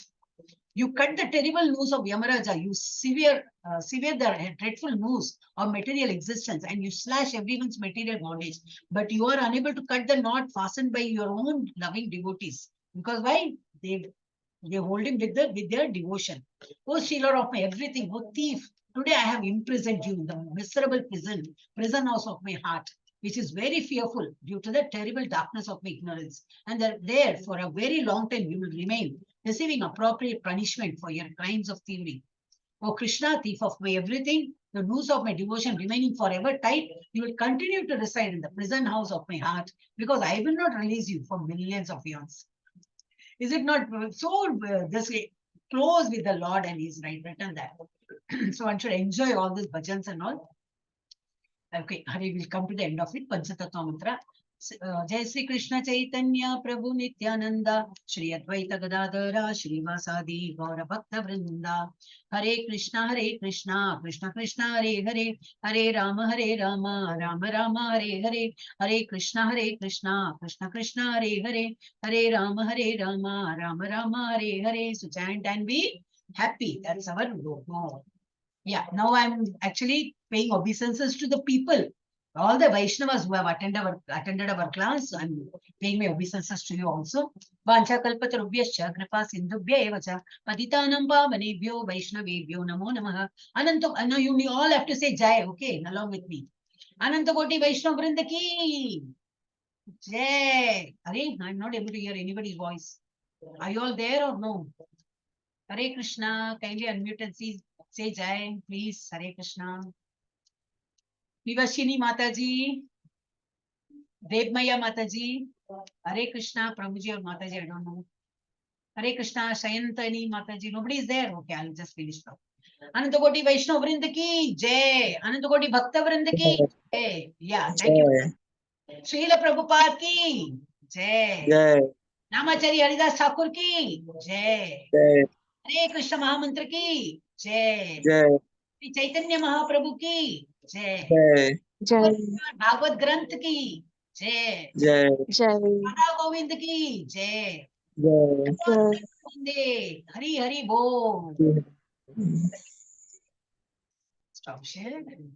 You cut the terrible noose of Yamaraja, you sever the dreadful noose of material existence, and you slash everyone's material bondage. But you are unable to cut the knot fastened by your own loving devotees. Because why? They hold him with their devotion. Oh, stealer of my everything, oh thief, today I have imprisoned you in the miserable prison house of my heart, which is very fearful due to the terrible darkness of my ignorance. And that there for a very long time you will remain, receiving appropriate punishment for your crimes of thievery. O Krishna, thief of my everything, the noose of my devotion remaining forever tight, you will continue to reside in the prison house of my heart, because I will not release you for millions of years. Is it not so this way, close with the Lord, and he's written that. So one should enjoy all these bhajans and all. Okay, Hari will come to the end of it. Panchatattva mantra. Jai Sri Krishna Chaitanya Prabhu Nityananda Shri Advaita Gadadhara Shri Vasadi Gaura Bhakta Vrinda. Hare Krishna Krishna Krishna Hare Hare Hare Rama Rama Rama Hare Hare Hare Krishna Krishna Krishna Hare Hare Hare Rama Rama Rama Hare Hare. So chant and be happy. That's our goal. Yeah, now I'm actually paying obeisances to the people. All the Vaishnavas who have attended our class, I'm paying my obeisances to you also. Vancha kalpatarubhyascha kripa sindhubhya evacha patitanam pavanebhyo Vaishnavebhyo namo namaha. I know you all have to say Jai, okay, along with me. Anantakoti Vaishnav Vrinda ki Jai. Arey, I'm not able to hear anybody's voice. Are you all there or no? Hare Krishna, kindly unmute and say Jai, please. Hare Krishna. Vivashini Mathaji, Devmaya Mathaji, Hare Krishna, Prabhuji or Mathaji, I don't know. Hare Krishna, Shayantani Mathaji, nobody is there. Okay, I'll just finish now. Anantakoti Vaishnav Vrinda ki Jai, Anantakoti Bhakta Vrinda ki Jai. Yeah, thank you. Srila Prabhupada ki Jai. Jai. Namachari Haridas Thakur ki Jai. Jai. Hare Krishna Mahamantra ki Jai. Jai. Shri Chaitanya Mahaprabhu ki Jai. Jai. Jai. Bhagavad Granth ki Jai. Jai. Jai. Radha Govind ki Jai. Jai. Jai. Hari Hari Bol. Stop sharing.